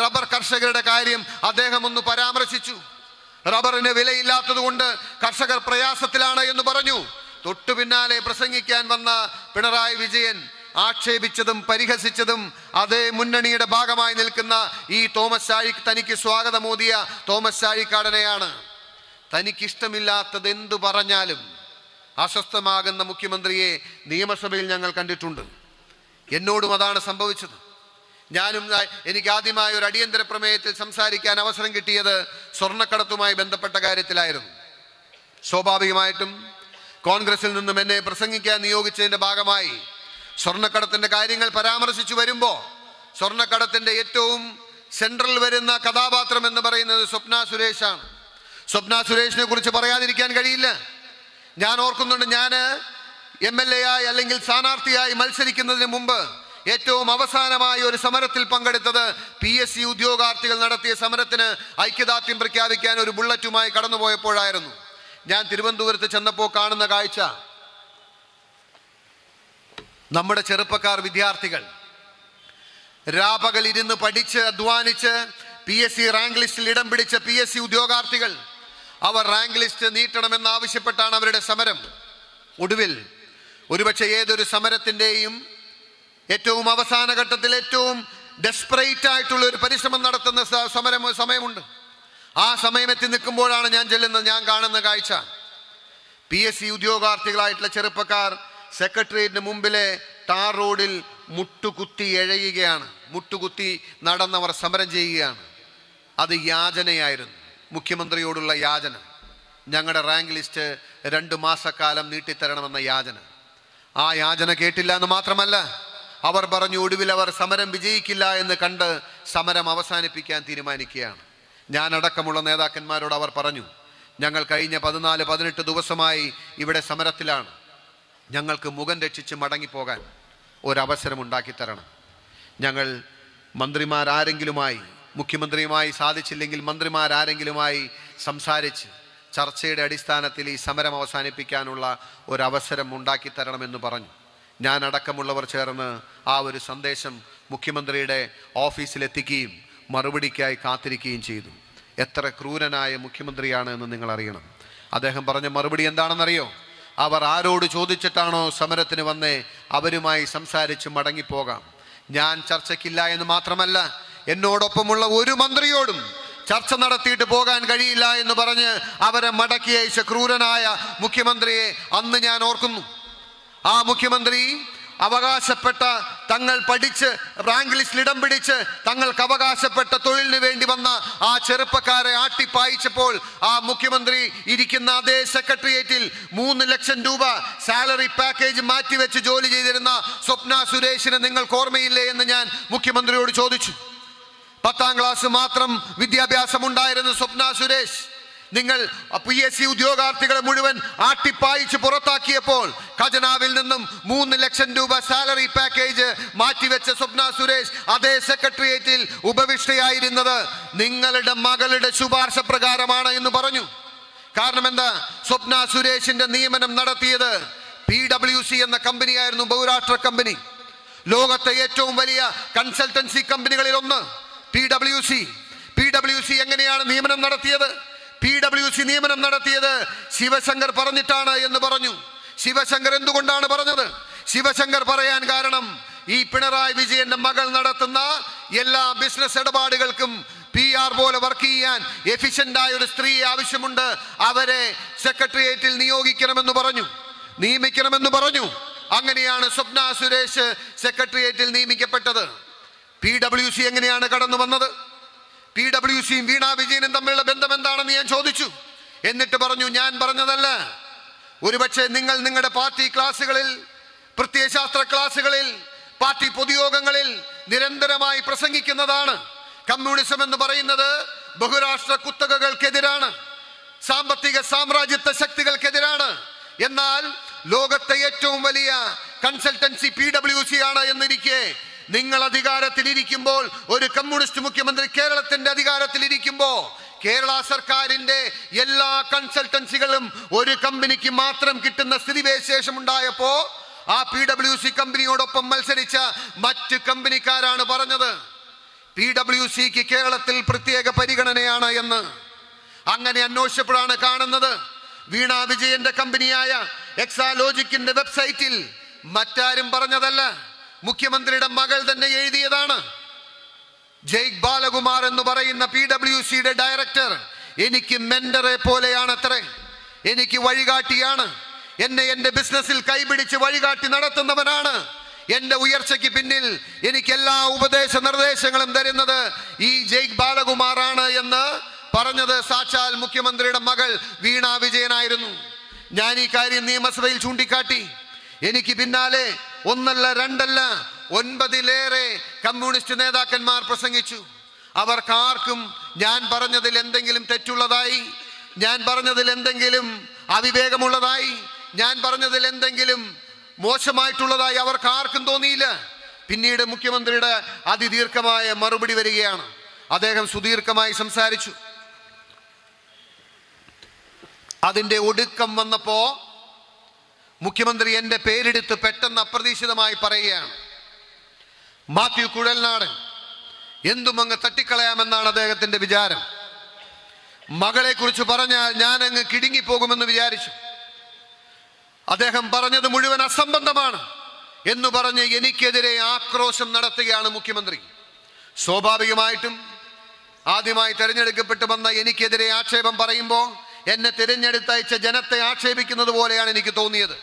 റബ്ബർ കർഷകരുടെ കാര്യം അദ്ദേഹം ഒന്ന് പരാമർശിച്ചു. റബ്ബറിന് വിലയില്ലാത്തത് കൊണ്ട് കർഷകർ പ്രയാസത്തിലാണ് എന്ന് പറഞ്ഞു. തൊട്ടു പിന്നാലെ പ്രസംഗിക്കാൻ വന്ന പിണറായി വിജയൻ ആക്ഷേപിച്ചതും പരിഹസിച്ചതും അതേ മുന്നണിയുടെ ഭാഗമായി നിൽക്കുന്ന ഈ തനിക്ക് സ്വാഗതമോദിയ തോമസ് ചാഴിക്കാടനെയാണ്. തനിക്കിഷ്ടമില്ലാത്തത് എന്തു പറഞ്ഞാലും അസ്വസ്ഥമാകുന്ന മുഖ്യമന്ത്രിയെ നിയമസഭയിൽ ഞങ്ങൾ കണ്ടിട്ടുണ്ട്. എന്നോടും അതാണ് സംഭവിച്ചത്. എനിക്ക് ആദ്യമായ ഒരു അടിയന്തര പ്രമേയത്തിൽ സംസാരിക്കാൻ അവസരം കിട്ടിയത് സ്വർണ്ണക്കടത്തുമായി ബന്ധപ്പെട്ട കാര്യത്തിലായിരുന്നു. സ്വാഭാവികമായിട്ടും കോൺഗ്രസിൽ നിന്നും എന്നെ പ്രസംഗിക്കാൻ നിയോഗിച്ചതിന്റെ ഭാഗമായി സ്വർണ്ണക്കടത്തിന്റെ കാര്യങ്ങൾ പരാമർശിച്ചു വരുമ്പോൾ സ്വർണ്ണക്കടത്തിന്റെ ഏറ്റവും സെൻട്രൽ വരുന്ന കഥാപാത്രം എന്ന് പറയുന്നത് സ്വപ്ന സുരേഷാണ്. സ്വപ്ന സുരേഷിനെ കുറിച്ച് പറയാതിരിക്കാൻ കഴിയില്ല. ഞാൻ ഓർക്കുന്നുണ്ട്, ഞാൻ MLA ആയി അല്ലെങ്കിൽ സ്ഥാനാർത്ഥിയായി മത്സരിക്കുന്നതിന് മുമ്പ് ഏറ്റവും അവസാനമായി ഒരു സമരത്തിൽ പങ്കെടുത്തത് PSC ഉദ്യോഗാർത്ഥികൾ നടത്തിയ സമരത്തിന് ഐക്യദാർഢ്യം പ്രഖ്യാപിക്കാൻ ഒരു ബുള്ളറ്റുമായി കടന്നുപോയപ്പോഴായിരുന്നു. ഞാൻ തിരുവനന്തപുരത്ത് ചെന്നപ്പോൾ കാണുന്ന കാഴ്ച, നമ്മുടെ ചെറുപ്പക്കാർ വിദ്യാർത്ഥികൾ രാപകൽ ഇരുന്ന് പഠിച്ച് അധ്വാനിച്ച് PSC റാങ്ക് ലിസ്റ്റിൽ ഇടം പിടിച്ച PSC ഉദ്യോഗാർത്ഥികൾ അവർ റാങ്ക് ലിസ്റ്റ് നീട്ടണമെന്നാവശ്യപ്പെട്ടാണ് അവരുടെ സമരം. ഒടുവിൽ ഒരുപക്ഷെ ഏതൊരു സമരത്തിൻ്റെയും ഏറ്റവും അവസാന ഘട്ടത്തിൽ ഏറ്റവും ഡെസ്പറേറ്റ് ആയിട്ടുള്ള ഒരു പരിശ്രമം നടത്തുന്ന സമയമുണ്ട്. ആ സമയമെത്തി നിൽക്കുമ്പോഴാണ് ഞാൻ ചെല്ലുന്നത്. ഞാൻ കാണുന്ന കാഴ്ച, PSC ഉദ്യോഗാർത്ഥികളായിട്ടുള്ള ചെറുപ്പക്കാർ സെക്രട്ടേറിയറ്റിന് മുമ്പിലെ ടാർ റോഡിൽ മുട്ടുകുത്തി എഴയുകയാണ്. മുട്ടുകുത്തി നടന്നവർ സമരം ചെയ്യുകയാണ്. അത് യാചനയായിരുന്നു, മുഖ്യമന്ത്രിയോടുള്ള യാചന. ഞങ്ങളുടെ റാങ്ക് ലിസ്റ്റ് 2 മാസക്കാലം നീട്ടിത്തരണമെന്ന യാചന. ആ യാചന കേട്ടില്ല എന്ന് മാത്രമല്ല, അവർ പറഞ്ഞു ഒടുവിൽ അവർ സമരം വിജയിക്കില്ല എന്ന് കണ്ട് സമരം അവസാനിപ്പിക്കാൻ തീരുമാനിക്കുകയാണ്. ഞാനടക്കമുള്ള നേതാക്കന്മാരോട് അവർ പറഞ്ഞു, ഞങ്ങൾ കഴിഞ്ഞ 14-18 ദിവസമായി ഇവിടെ സമരത്തിലാണ്. ഞങ്ങൾക്ക് മുഖം രക്ഷിച്ച് മടങ്ങിപ്പോകാൻ ഒരവസരം ഉണ്ടാക്കി തരണം. ഞങ്ങൾ മന്ത്രിമാരാരെങ്കിലുമായി, മുഖ്യമന്ത്രിയുമായി സാധിച്ചില്ലെങ്കിൽ മന്ത്രിമാരാരെങ്കിലുമായി സംസാരിച്ച് ചർച്ചയുടെ അടിസ്ഥാനത്തിൽ ഈ സമരം അവസാനിപ്പിക്കാനുള്ള ഒരവസരം ഉണ്ടാക്കി തരണമെന്ന് പറഞ്ഞു. ഞാൻ അടക്കമുള്ളവർ ചേർന്ന് ആ ഒരു സന്ദേശം മുഖ്യമന്ത്രിയുടെ ഓഫീസിലെത്തിക്കുകയും മറുപടിക്കായി കാത്തിരിക്കുകയും ചെയ്തു. എത്ര ക്രൂരനായ മുഖ്യമന്ത്രിയാണ് എന്ന് നിങ്ങൾ അറിയണം. അദ്ദേഹം പറഞ്ഞ മറുപടി എന്താണെന്നറിയോ? അവർ ആരോട് ചോദിച്ചിട്ടാണോ സമരത്തിന് വന്നേ അവരുമായി സംസാരിച്ച് മടങ്ങിപ്പോകാം. ഞാൻ ചർച്ചയ്ക്കില്ല എന്ന് മാത്രമല്ല, എന്നോടൊപ്പമുള്ള ഒരു മന്ത്രിയോടും ചർച്ച നടത്തിയിട്ട് പോകാൻ കഴിയില്ല എന്ന് പറഞ്ഞ് അവരെ മടക്കി അയച്ച ക്രൂരനായ മുഖ്യമന്ത്രിയെ അന്ന് ഞാൻ ഓർക്കുന്നു. ആ മുഖ്യമന്ത്രി അവകാശപ്പെട്ട, തങ്ങൾ പഠിച്ച് റാങ്ക് ലിസ്റ്റിൽ ഇടം പിടിച്ച് തങ്ങൾക്ക് അവകാശപ്പെട്ട തൊഴിലിന് വേണ്ടി വന്ന ആ ചെറുപ്പക്കാരെ ആട്ടിപ്പായിച്ചപ്പോൾ ആ മുഖ്യമന്ത്രി ഇരിക്കുന്ന അതേ സെക്രട്ടേറിയറ്റിൽ 3 ലക്ഷം രൂപ സാലറി പാക്കേജ് മാറ്റിവെച്ച് ജോലി ചെയ്തിരുന്ന സ്വപ്ന സുരേഷിനെ നിങ്ങൾക്ക് ഓർമ്മയില്ലേ എന്ന് ഞാൻ മുഖ്യമന്ത്രിയോട് ചോദിച്ചു. 10ാം ക്ലാസ് മാത്രം വിദ്യാഭ്യാസം ഉണ്ടായിരുന്ന സ്വപ്ന സുരേഷ് നിങ്ങൾ PSC ഉദ്യോഗാർത്ഥികളെ മുഴുവൻ ആട്ടിപ്പായിച്ച് പുറത്താക്കിയപ്പോൾ ഖജനാവിൽ നിന്നും 3 ലക്ഷം രൂപ സാലറി പാക്കേജ് മാറ്റിവെച്ച സ്വപ്ന സുരേഷ് അതേ സെക്രട്ടേറിയറ്റിൽ ഉപവിഷ്ടയായിരുന്നത് നിങ്ങളുടെ മകളുടെ ശുപാർശ പ്രകാരമാണ് എന്ന് പറഞ്ഞു. കാരണം എന്താ? സ്വപ്ന സുരേഷിന്റെ നിയമനം നടത്തിയത് PwC എന്ന കമ്പനിയായിരുന്നു, ബഹുരാഷ്ട്ര കമ്പനി. ലോകത്തെ ഏറ്റവും വലിയ കൺസൾട്ടൻസി കമ്പനികളിൽ ഒന്ന് PwC എങ്ങനെയാണ് നിയമനം നടത്തിയത്? PwC നിയമനം നടത്തിയത് ശിവശങ്കർ പറഞ്ഞിട്ടാണ് എന്ന് പറഞ്ഞു. ശിവശങ്കർ എന്തുകൊണ്ടാണ് പറഞ്ഞത്? ശിവശങ്കർ പറയാൻ കാരണം ഈ പിണറായി വിജയന്റെ മകൾ നടത്തുന്ന എല്ലാ ബിസിനസ് ഇടപാടുകൾക്കും PR പോലെ വർക്ക് ചെയ്യാൻ എഫിഷ്യന്റ് ആയ ഒരു സ്ത്രീയെ ആവശ്യമുണ്ട്. അവരെ സെക്രട്ടേറിയറ്റിൽ നിയമിക്കണമെന്ന് പറഞ്ഞു. അങ്ങനെയാണ് സ്വപ്ന സുരേഷ് സെക്രട്ടേറിയറ്റിൽ നിയമിക്കപ്പെട്ടത്. PwC എങ്ങനെയാണ് കടന്നു വന്നത്? PwCയും വീണ വിജയനും തമ്മിലുള്ള ബന്ധം എന്താണെന്ന് ഞാൻ ചോദിച്ചു. എന്നിട്ട് പറഞ്ഞു, ഞാൻ പറഞ്ഞതല്ല. ഒരുപക്ഷെ നിങ്ങൾ നിങ്ങളുടെ പാർട്ടി ക്ലാസ്സുകളിൽ, പ്രത്യയശാസ്ത്ര ക്ലാസ്സുകളിൽ, പാർട്ടി പൊതുയോഗങ്ങളിൽ നിരന്തരമായി പ്രസംഗിക്കുന്നതാണ്. കമ്മ്യൂണിസം എന്ന് പറയുന്നത് ബഹുരാഷ്ട്ര കുത്തകകൾക്കെതിരാണ്, സാമ്പത്തിക സാമ്രാജ്യത്വ ശക്തികൾക്കെതിരാണ്. എന്നാൽ ലോകത്തെ ഏറ്റവും വലിയ കൺസൾട്ടൻസി PwC ആണ് എന്നിരിക്കെ നിങ്ങൾ അധികാരത്തിലിരിക്കുമ്പോൾ, ഒരു കമ്മ്യൂണിസ്റ്റ് മുഖ്യമന്ത്രി കേരളത്തിന്റെ അധികാരത്തിലിരിക്കുമ്പോൾ, കേരള സർക്കാരിന്റെ എല്ലാ കൺസൾട്ടൻസികളും ഒരു കമ്പനിക്ക് മാത്രം കിട്ടുന്ന സ്ഥിതിവിശേഷം ഉണ്ടായപ്പോ ആ PwC കമ്പനിയോടൊപ്പം മത്സരിച്ച മറ്റ് കമ്പനിക്കാരാണ് പറഞ്ഞത് PwCക്ക് കേരളത്തിൽ പ്രത്യേക പരിഗണനയാണ് എന്ന്. അങ്ങനെ അന്വേഷിച്ചപ്പോഴാണ് കാണുന്നത് വീണ വിജയന്റെ കമ്പനിയായ എക്സാലോജിക്കിന്റെ വെബ്സൈറ്റിൽ മറ്റാരും പറഞ്ഞതല്ല, മുഖ്യമന്ത്രിയുടെ മകൾ തന്നെ എഴുതിയതാണ്. ജയ്ക് ബാലകുമാർ എന്ന് പറയുന്ന PwCയുടെ ഡയറക്ടർ എനിക്ക് മെന്ററെ പോലെയാണത്രേ, എനിക്ക് വഴികാട്ടിയാണ്, എന്നെ എൻ്റെ ബിസിനസ്സിൽ കൈപിടിച്ച് വഴികാട്ടി നടത്തുന്നവനാണ്, എൻ്റെ ഉയർച്ചയ്ക്ക് പിന്നിൽ എനിക്ക് എല്ലാ ഉപദേശ നിർദ്ദേശങ്ങളും തരുന്നത് ഈ ജയ്ക് ബാലകുമാറാണ് എന്ന് പറഞ്ഞത് സാക്ഷാൽ മുഖ്യമന്ത്രിയുടെ മകൾ വീണ വിജയനായിരുന്നു. ഞാൻ ഈ കാര്യം നിയമസഭയിൽ ചൂണ്ടിക്കാട്ടി. എനിക്ക് പിന്നാലെ 1 അല്ല 2 അല്ല 9-ലേറെ കമ്മ്യൂണിസ്റ്റ് നേതാക്കന്മാർ പ്രസംഗിച്ചു. അവർക്കാർക്കും ഞാൻ പറഞ്ഞതിൽ എന്തെങ്കിലും തെറ്റുള്ളതായി, ഞാൻ പറഞ്ഞതിൽ എന്തെങ്കിലും അവിവേകമുള്ളതായി, ഞാൻ പറഞ്ഞതിൽ എന്തെങ്കിലും മോശമായിട്ടുള്ളതായി അവർക്കാർക്കും തോന്നിയില്ല. പിന്നീട് മുഖ്യമന്ത്രിയുടെ അതിദീർഘമായ മറുപടി വരികയാണ്. അദ്ദേഹം സുദീർഘമായി സംസാരിച്ചു. അതിൻ്റെ ഒടുക്കം വന്നപ്പോ മുഖ്യമന്ത്രി എൻ്റെ പേരെടുത്ത് പെട്ടെന്ന് അപ്രതീക്ഷിതമായി പറയുകയാണ്, മാത്യു കുഴൽനാടൻ. എന്തും അങ്ങ് തട്ടിക്കളയാമെന്നാണ് അദ്ദേഹത്തിന്റെ വിചാരം. മകളെ കുറിച്ച് പറഞ്ഞാൽ ഞാൻ അങ്ങ് കിടുങ്ങിപ്പോകുമെന്ന് വിചാരിച്ചു. അദ്ദേഹം പറഞ്ഞത് മുഴുവൻ അസംബന്ധമാണ് എന്ന് പറഞ്ഞ് എനിക്കെതിരെ ആക്രോശം നടത്തുകയാണ് മുഖ്യമന്ത്രി. സ്വാഭാവികമായിട്ടും ആദ്യമായി തെരഞ്ഞെടുക്കപ്പെട്ട് വന്ന എനിക്കെതിരെ ആക്ഷേപം പറയുമ്പോൾ എന്നെ തിരഞ്ഞെടുത്തയച്ച ജനത്തെ ആക്ഷേപിക്കുന്നത് പോലെയാണ് എനിക്ക് തോന്നിയത്.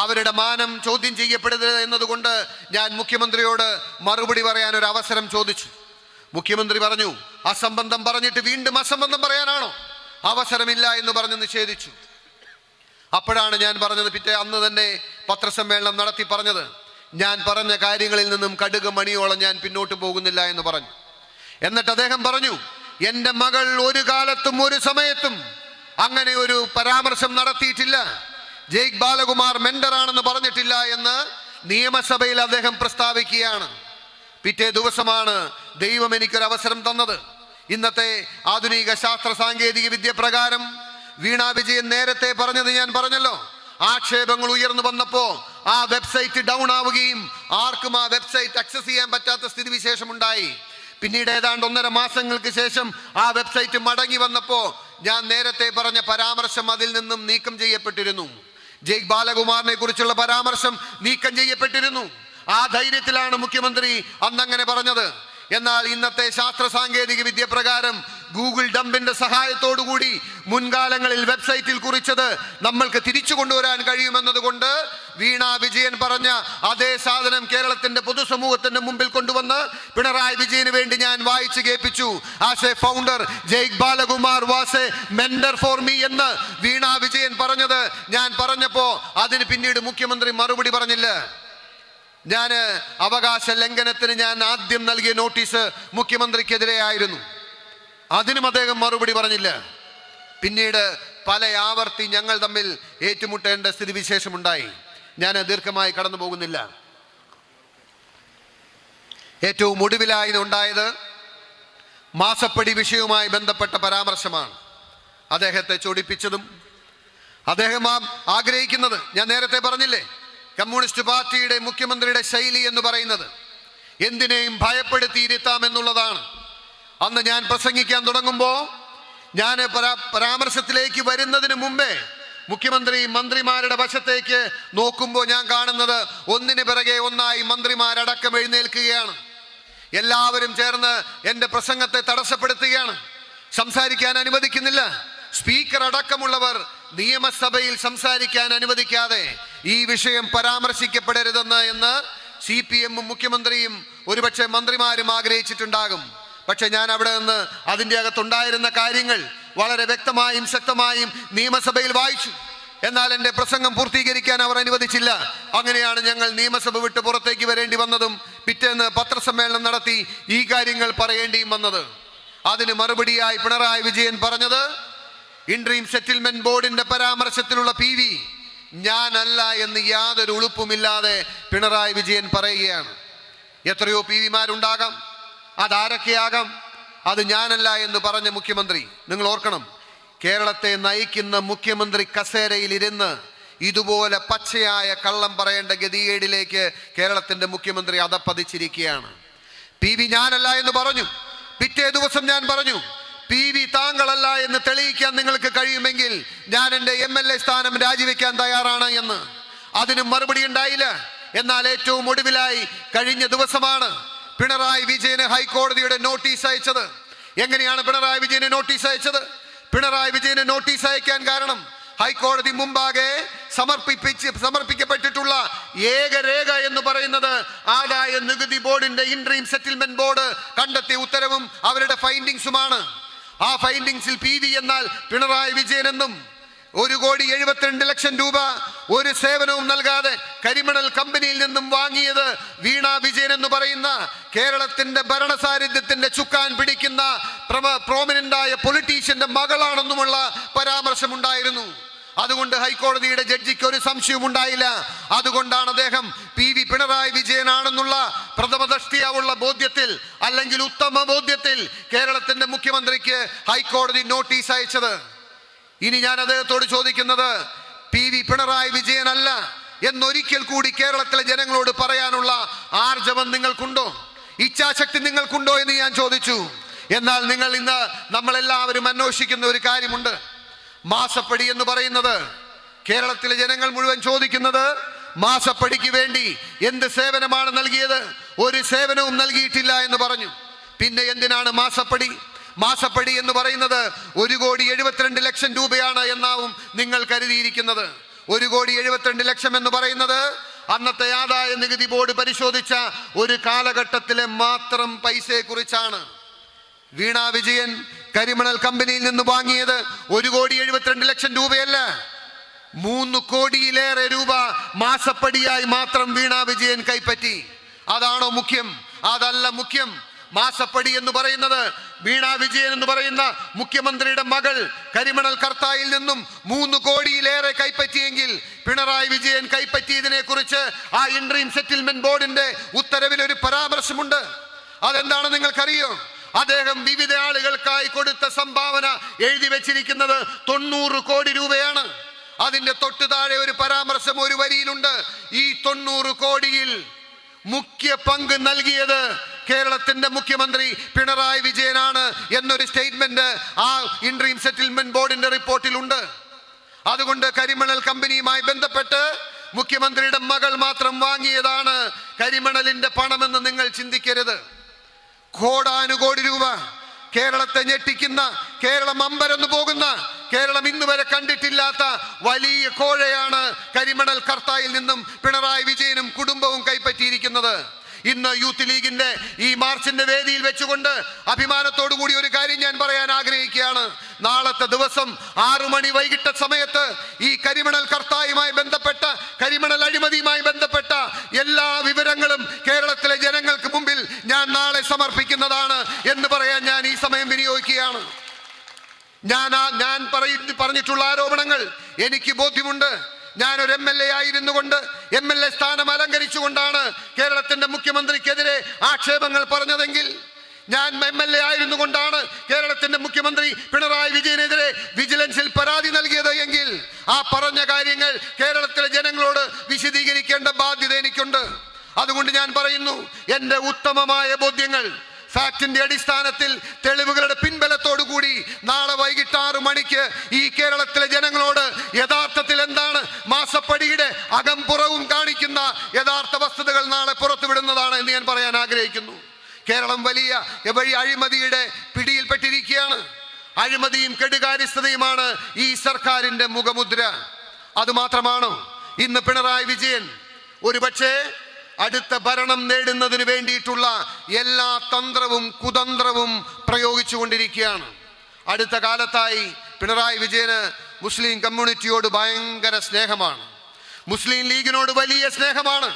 അവരുടെ മാനം ചോദ്യം ചെയ്യപ്പെടരുത് എന്നതുകൊണ്ട് ഞാൻ മുഖ്യമന്ത്രിയോട് മറുപടി പറയാൻ ഒരു അവസരം ചോദിച്ചു. മുഖ്യമന്ത്രി പറഞ്ഞു, അസംബന്ധം പറഞ്ഞിട്ട് വീണ്ടും അസംബന്ധം പറയാനാണോ? അവസരമില്ല എന്ന് പറഞ്ഞ് നിഷേധിച്ചു. അപ്പോഴാണ് ഞാൻ പറഞ്ഞത്, അന്ന് തന്നെ പത്രസമ്മേളനം നടത്തി പറഞ്ഞത്, ഞാൻ പറഞ്ഞ കാര്യങ്ങളിൽ നിന്നും കടുക് മണിയോളം ഞാൻ പിന്നോട്ട് പോകുന്നില്ല എന്ന് പറഞ്ഞു. എന്നിട്ട് അദ്ദേഹം പറഞ്ഞു, എൻ്റെ മകൾ ഒരു കാലത്തും ഒരു സമയത്തും അങ്ങനെ ഒരു പരാമർശം നടത്തിയിട്ടില്ല. ജയ്ക്ക് ബാലകുമാർ മെന്ററാണെന്ന് പറഞ്ഞിട്ടില്ല എന്ന് നിയമസഭയിൽ അദ്ദേഹം പ്രസ്താവിക്കുകയാണ്. പിറ്റേ ദിവസമാണ് ദൈവം എനിക്കൊരു അവസരം തന്നത്. ഇന്നത്തെ ആധുനിക ശാസ്ത്ര സാങ്കേതിക വിദ്യ പ്രകാരം വീണ വിജയൻ നേരത്തെ പറഞ്ഞത് ഞാൻ പറഞ്ഞല്ലോ. ആക്ഷേപങ്ങൾ ഉയർന്നു വന്നപ്പോ ആ വെബ്സൈറ്റ് ഡൗൺ ആവുകയും ആർക്കും ആ വെബ്സൈറ്റ് ആക്സസ് ചെയ്യാൻ പറ്റാത്ത സ്ഥിതിവിശേഷം ഉണ്ടായി. പിന്നീട് ഏതാണ്ട് 1.5 മാസങ്ങൾക്ക് ശേഷം ആ വെബ്സൈറ്റ് മടങ്ങി വന്നപ്പോ ഞാൻ നേരത്തെ പറഞ്ഞ പരാമർശം അതിൽ നിന്നും നീക്കം ചെയ്യപ്പെട്ടിരുന്നു. ജയ്ക്ക് ബാലകുമാറിനെ കുറിച്ചുള്ള പരാമർശം നീക്കം ചെയ്യപ്പെട്ടിരുന്നു. ആ ധൈര്യത്തിലാണ് മുഖ്യമന്ത്രി അന്നങ്ങനെ പറഞ്ഞത്. എന്നാൽ ഇന്നത്തെ ശാസ്ത്ര സാങ്കേതിക വിദ്യ പ്രകാരം ഗൂഗിൾ ഡംപിന്റെ സഹായത്തോടുകൂടി മുൻകാലങ്ങളിൽ വെബ്സൈറ്റിൽ കുറിച്ചത് നമ്മൾക്ക് തിരിച്ചു കൊണ്ടുവരാൻ കഴിയുമെന്നതുകൊണ്ട് വീണ വിജയൻ പറഞ്ഞ അതേ സാധനം കേരളത്തിന്റെ പൊതുസമൂഹത്തിന്റെ മുമ്പിൽ കൊണ്ടുവന്ന് പിണറായി വിജയന് വേണ്ടി ഞാൻ വായിച്ചു കേൾപ്പിച്ചു. As a founder Jaick Balakumar was a mentor for me എന്ന് വീണ വിജയൻ പറഞ്ഞത് ഞാൻ പറഞ്ഞപ്പോ അതിന് പിന്നീട് മുഖ്യമന്ത്രി മറുപടി പറഞ്ഞില്ല. ഞാൻ അവകാശ ലംഘനത്തിന് ഞാൻ ആദ്യം നൽകിയ നോട്ടീസ് മുഖ്യമന്ത്രിക്കെതിരെ ആയിരുന്നു. അതിനും അദ്ദേഹം മറുപടി പറഞ്ഞില്ല. പിന്നീട് പല ആവർത്തി ഞങ്ങൾ തമ്മിൽ ഏറ്റുമുട്ടേണ്ട സ്ഥിതിവിശേഷമുണ്ടായി. ഞാൻ ദീർഘമായി കടന്നു പോകുന്നില്ല. ഏറ്റവും ഒടുവിലായി ഉണ്ടായത് മാസപ്പടി വിഷയവുമായി ബന്ധപ്പെട്ട പരാമർശമാണ്. അദ്ദേഹത്തെ ചൊടിപ്പിച്ചതും അദ്ദേഹം ആഗ്രഹിക്കുന്നത് ഞാൻ നേരത്തെ പറഞ്ഞില്ലേ, കമ്മ്യൂണിസ്റ്റ് പാർട്ടിയുടെ മുഖ്യമന്ത്രിയുടെ ശൈലി എന്ന് പറയുന്നത് എന്തിനേയും ഭയപ്പെടുത്തിയിരുത്താം എന്നുള്ളതാണ്. അന്ന് ഞാൻ പ്രസംഗിക്കാൻ തുടങ്ങുമ്പോൾ ഞാൻ പരാമർശത്തിലേക്ക് വരുന്നതിന് മുമ്പേ മുഖ്യമന്ത്രി മന്ത്രിമാരുടെ വശത്തേക്ക് നോക്കുമ്പോൾ ഞാൻ കാണുന്നത് ഒന്നിന് പിറകെ ഒന്നായി മന്ത്രിമാരടക്കം എഴുന്നേൽക്കുകയാണ്. എല്ലാവരും ചേർന്ന് എൻ്റെ പ്രസംഗത്തെ തടസ്സപ്പെടുത്തുകയാണ്, സംസാരിക്കാൻ അനുവദിക്കുന്നില്ല. സ്പീക്കർ അടക്കമുള്ളവർ നിയമസഭയിൽ സംസാരിക്കാൻ അനുവദിക്കാതെ ഈ വിഷയം പരാമർശിക്കപ്പെടരുതെന്ന് CPM-ഉം മുഖ്യമന്ത്രിയും ഒരുപക്ഷെ മന്ത്രിമാരും ആഗ്രഹിച്ചിട്ടുണ്ടാകും. പക്ഷെ ഞാൻ അവിടെ നിന്ന് അതിൻ്റെ അകത്തുണ്ടായിരുന്ന കാര്യങ്ങൾ വളരെ വ്യക്തമായും ശക്തമായും നിയമസഭയിൽ വായിച്ചു. എന്നാൽ എൻ്റെ പ്രസംഗം പൂർത്തീകരിക്കാൻ അവർ അനുവദിച്ചില്ല. അങ്ങനെയാണ് ഞങ്ങൾ നിയമസഭ വിട്ട് പുറത്തേക്ക് വരേണ്ടി വന്നതും പിറ്റേന്ന് പത്രസമ്മേളനം നടത്തി ഈ കാര്യങ്ങൾ പറയേണ്ടിയും വന്നത്. അതിന് മറുപടിയായി പിണറായി വിജയൻ പറഞ്ഞത് ഇൻട്രീം സെറ്റിൽമെന്റ് ബോർഡിന്റെ പരാമർശത്തിലുള്ള PV ഞാനല്ല എന്ന് യാതൊരു ഉളുപ്പുമില്ലാതെ പിണറായി വിജയൻ പറയുകയാണ്. എത്രയോ PV-മാരുണ്ടാകാം, അതാരൊക്കെയാകാം, അത് ഞാനല്ല എന്ന് പറഞ്ഞ മുഖ്യമന്ത്രി. നിങ്ങൾ ഓർക്കണം, കേരളത്തെ നയിക്കുന്ന മുഖ്യമന്ത്രി കസേരയിൽ ഇരുന്ന് ഇതുപോലെ പച്ചയായ കള്ളം പറയേണ്ട ഗതികേടിലേക്ക് കേരളത്തിന്റെ മുഖ്യമന്ത്രി അധപ്പതിച്ചിരിക്കുകയാണ്. PV ഞാനല്ല എന്ന് പറഞ്ഞു. പിറ്റേ ദിവസം ഞാൻ പറഞ്ഞു, PV താങ്കളല്ല എന്ന് തെളിയിക്കാൻ നിങ്ങൾക്ക് കഴിയുമെങ്കിൽ ഞാൻ എൻ്റെ MLA സ്ഥാനം രാജിവെക്കാൻ തയ്യാറാണ് എന്ന്. അതിനും മറുപടി ഉണ്ടായില്ല. എന്നാൽ ഏറ്റവും ഒടുവിലായി കഴിഞ്ഞ ദിവസമാണ് പിണറായി വിജയന് ഹൈക്കോടതിയുടെ നോട്ടീസ് അയച്ചത്. എങ്ങനെയാണ് പിണറായി വിജയന് നോട്ടീസ് അയച്ചത്? പിണറായി വിജയന് നോട്ടീസ് അയക്കാൻ കാരണം ഹൈക്കോടതി മുമ്പാകെ സമർപ്പിക്കപ്പെട്ടിട്ടുള്ള ഏകരേഖ എന്ന് പറയുന്നത് ആദായ നികുതി ബോർഡിന്റെ ഇൻട്രീം സെറ്റിൽമെന്റ് ബോർഡ് കണ്ടെത്തിയ ഉത്തരവും അവരുടെ ഫൈൻഡിങ്സുമാണ്. ആ ഫൈൻഡിങ്സിൽ PV എന്നാൽ പിണറായി വിജയൻ എന്നും 1,72,00,000 രൂപ ഒരു സേവനവും നൽകാതെ കരിമണൽ കമ്പനിയിൽ നിന്നും വാങ്ങിയത് വീണ വിജയൻ എന്ന് പറയുന്ന കേരളത്തിന്റെ ഭരണസാരഥ്യത്തിന്റെ ചുക്കാൻ പിടിക്കുന്ന പ്രോമിനന്റായ പൊളിറ്റീഷ്യന്റെ മകളാണെന്നുമുള്ള പരാമർശമുണ്ടായിരുന്നു. അതുകൊണ്ട് ഹൈക്കോടതിയുടെ ജഡ്ജിക്ക് ഒരു സംശയവും ഉണ്ടായില്ല. അതുകൊണ്ടാണ് അദ്ദേഹം PV പിണറായി വിജയനാണെന്നുള്ള പ്രഥമദൃഷ്ടിയുള്ള ബോധ്യത്തിൽ, അല്ലെങ്കിൽ ഉത്തമ ബോധ്യത്തിൽ കേരളത്തിന്റെ മുഖ്യമന്ത്രിക്ക് ഹൈക്കോടതി നോട്ടീസ് അയച്ചത്. ഇനി ഞാൻ അദ്ദേഹത്തോട് ചോദിക്കുന്നത്, PV പിണറായി വിജയനല്ല എന്നൊരിക്കൽ കൂടി കേരളത്തിലെ ജനങ്ങളോട് പറയാനുള്ള ആർജവം നിങ്ങൾക്കുണ്ടോ, ഇച്ഛാശക്തി നിങ്ങൾക്കുണ്ടോ എന്ന് ഞാൻ ചോദിച്ചു. എന്നാൽ നമ്മളെല്ലാവരും അന്വേഷിക്കുന്ന ഒരു കാര്യമുണ്ട്. മാസപ്പടി എന്ന് പറയുന്നത് കേരളത്തിലെ ജനങ്ങൾ മുഴുവൻ ചോദിക്കുന്നത്, മാസപ്പടിക്ക് വേണ്ടി എന്ത് സേവനമാണ് നൽകിയത്? ഒരു സേവനവും നൽകിയിട്ടില്ല എന്ന് പറഞ്ഞു. പിന്നെ എന്തിനാണ് മാസപ്പടി? മാസപ്പടി എന്ന് പറയുന്നത് 1,72,00,000 രൂപയാണ് എന്നാവും നിങ്ങൾ കരുതിയിരിക്കുന്നത്. 1,72,00,000 എന്ന് പറയുന്നത് അന്നത്തെ ആദായ നികുതി ബോർഡ് പരിശോധിച്ച ഒരു കാലഘട്ടത്തിലെ മാത്രം പൈസയെ കുറിച്ചാണ്. വീണ വിജയൻ കരിമണൽ കമ്പനിയിൽ നിന്ന് വാങ്ങിയത് 1,72,00,000 രൂപയല്ല, 3 കോടിയിലേറെ രൂപ മാസപ്പടിയായി മാത്രം വീണ വിജയൻ കൈപ്പറ്റി. അതാണോ മുഖ്യം? അതല്ല മുഖ്യം. മാസപ്പടി എന്ന് പറയുന്നത് വീണ വിജയൻ എന്ന് പറയുന്ന മുഖ്യമന്ത്രിയുടെ മകൾ കരിമണൽ കർത്തായിൽ നിന്നും 3 കോടിയിലേറെ കൈപ്പറ്റിയെങ്കിൽ പിണറായി വിജയൻ കൈപ്പറ്റിയതിനെ കുറിച്ച് ആ ഇന്ററീം സെറ്റിൽമെന്റ് ബോർഡിന്റെ ഉത്തരവിൽ ഒരു പരാമർശമുണ്ട്. അതെന്താണ് നിങ്ങൾക്കറിയോ? അദ്ദേഹം വിവിധ ആളുകൾക്കായി കൊടുത്ത സംഭാവന എഴുതി വെച്ചിരിക്കുന്നത് 90 കോടി രൂപയാണ്. അതിന്റെ തൊട്ടു താഴെ ഒരു പരാമർശം ഒരു വരിയിലുണ്ട്. ഈ 90 കോടിയിൽ മുഖ്യ പങ്ക് നൽകിയത് കേരളത്തിന്റെ മുഖ്യമന്ത്രി പിണറായി വിജയനാണ് എന്നൊരു സ്റ്റേറ്റ്മെന്റ് ആ ഇന്ററീം സെറ്റിൽമെന്റ് ബോർഡിന്റെ റിപ്പോർട്ടിലുണ്ട്. അതുകൊണ്ട് കരിമണൽ കമ്പനിയുമായി ബന്ധപ്പെട്ട് മുഖ്യമന്ത്രിയുടെ മകൾ മാത്രം വാങ്ങിയതാണ് കരിമണലിന്റെ പണമെന്ന് നിങ്ങൾ ചിന്തിക്കരുത്. കോടാനുകോടി രൂപ കേരളത്തെ ഞെട്ടിക്കുന്ന, കേരളം അമ്പരന്ന് പോകുന്ന, കേരളം ഇന്ന് വരെ കണ്ടിട്ടില്ലാത്ത വലിയ കോഴയാണ് കരിമണൽ കർത്തായിൽ നിന്നും പിണറായി വിജയനും കുടുംബവും കൈപ്പറ്റിയിരിക്കുന്നത്. ഇന്ന് യൂത്ത് ലീഗിന്റെ ഈ മാർച്ചിന്റെ വേദിയിൽ വെച്ചുകൊണ്ട് അഭിമാനത്തോടു കൂടി ഒരു കാര്യം ഞാൻ പറയാൻ ആഗ്രഹിക്കുകയാണ്. നാളത്തെ ദിവസം 6 മണി വൈകിട്ട് സമയത്ത് ഈ കരിമണൽ കർത്തായുമായി ബന്ധപ്പെട്ട, കരിമണൽ അഴിമതിയുമായി ബന്ധപ്പെട്ട എല്ലാ വിവരങ്ങളും കേരളത്തിലെ ജനങ്ങൾക്ക് മുമ്പിൽ ഞാൻ നാളെ സമർപ്പിക്കുന്നതാണ് എന്ന് പറയാൻ ഞാൻ ഈ സമയം വിനിയോഗിക്കുകയാണ്. ഞാൻ പറഞ്ഞിട്ടുള്ള ആരോപണങ്ങൾ എനിക്ക് ബോധ്യമുണ്ട്. ഞാനൊരു MLA ആയിരുന്നു കൊണ്ട് MLA സ്ഥാനം അലങ്കരിച്ചുകൊണ്ടാണ് കേരളത്തിന്റെ മുഖ്യമന്ത്രിക്കെതിരെ ആക്ഷേപങ്ങൾ പറഞ്ഞതെങ്കിൽ, ഞാൻ MLA ആയിരുന്നു കൊണ്ടാണ് കേരളത്തിന്റെ മുഖ്യമന്ത്രി പിണറായി വിജയനെതിരെ വിജിലൻസിൽ പരാതി നൽകിയത് എങ്കിൽ ആ പറഞ്ഞ കാര്യങ്ങൾ കേരളത്തിലെ ജനങ്ങളോട് വിശദീകരിക്കേണ്ട ബാധ്യത എനിക്കുണ്ട്. അതുകൊണ്ട് ഞാൻ പറയുന്നു, എന്റെ ഉത്തമമായ ബോധ്യങ്ങൾ ഫാക്ടിന്റെ അടിസ്ഥാനത്തിൽ തെളിവുകളുടെ പിൻബലത്തോടു കൂടി നാളെ വൈകിട്ട് 6 മണിക്ക് ഈ കേരളത്തിലെ ജനങ്ങളോട് യഥാർത്ഥത്തിൽ എന്താണ് മാസപ്പടിയുടെ അകംപുറവും കാണിക്കുന്ന യഥാർത്ഥ വസ്തുതകൾ നാളെ പുറത്തുവിടുന്നതാണ് എന്ന് ഞാൻ പറയാൻ ആഗ്രഹിക്കുന്നു. കേരളം വലിയ അഴിമതിയുടെ പിടിയിൽപ്പെട്ടിരിക്കുകയാണ്. അഴിമതിയും കെടുകാര്യസ്ഥതയുമാണ് ഈ സർക്കാരിന്റെ മുഖമുദ്ര. അതുമാത്രമാണോ? ഇന്ന് പിണറായി വിജയൻ ഒരുപക്ഷേ അടുത്ത ഭരണം നേടുന്നതിന് വേണ്ടിയിട്ടുള്ള എല്ലാ തന്ത്രവും കുതന്ത്രവും പ്രയോഗിച്ചു കൊണ്ടിരിക്കുകയാണ്. അടുത്ത കാലത്തായി പിണറായി വിജയന് മുസ്ലിം കമ്മ്യൂണിറ്റിയോട് ഭയങ്കര സ്നേഹമാണ്. മുസ്ലിം ലീഗിനോട് വലിയ സ്നേഹമാണ്.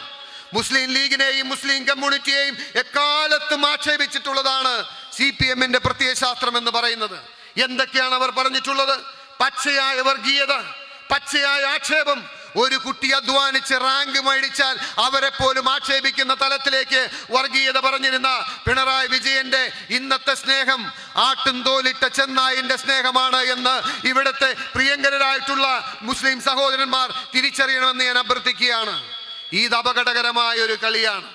മുസ്ലിം ലീഗിനെയും മുസ്ലിം കമ്മ്യൂണിറ്റിയെയും എക്കാലത്തും ആക്ഷേപിച്ചിട്ടുള്ളതാണ് CPM-ന്റെ പ്രത്യയശാസ്ത്രം എന്ന് പറയുന്നത്. എന്തൊക്കെയാണ് അവർ പറഞ്ഞിട്ടുള്ളത്? പച്ചയായ വർഗീയത, പച്ചയായ ആക്ഷേപം. ഒരു കുട്ടി അധ്വാനിച്ച് റാങ്ക് മേടിച്ചാൽ അവരെ പോലും ആക്ഷേപിക്കുന്ന തലത്തിലേക്ക് വർഗീയത പറഞ്ഞിരുന്ന പിണറായി വിജയന്റെ ഇന്നത്തെ സ്നേഹം ആട്ടും തോലിട്ട ചെന്നായിന്റെ സ്നേഹമാണ് എന്ന് ഇവിടുത്തെ പ്രിയങ്കരായിട്ടുള്ള മുസ്ലിം സഹോദരന്മാർ തിരിച്ചറിയണമെന്ന് ഞാൻ അഭ്യർത്ഥിക്കുകയാണ്. ഇത് അപകടകരമായ ഒരു കളിയാണ്.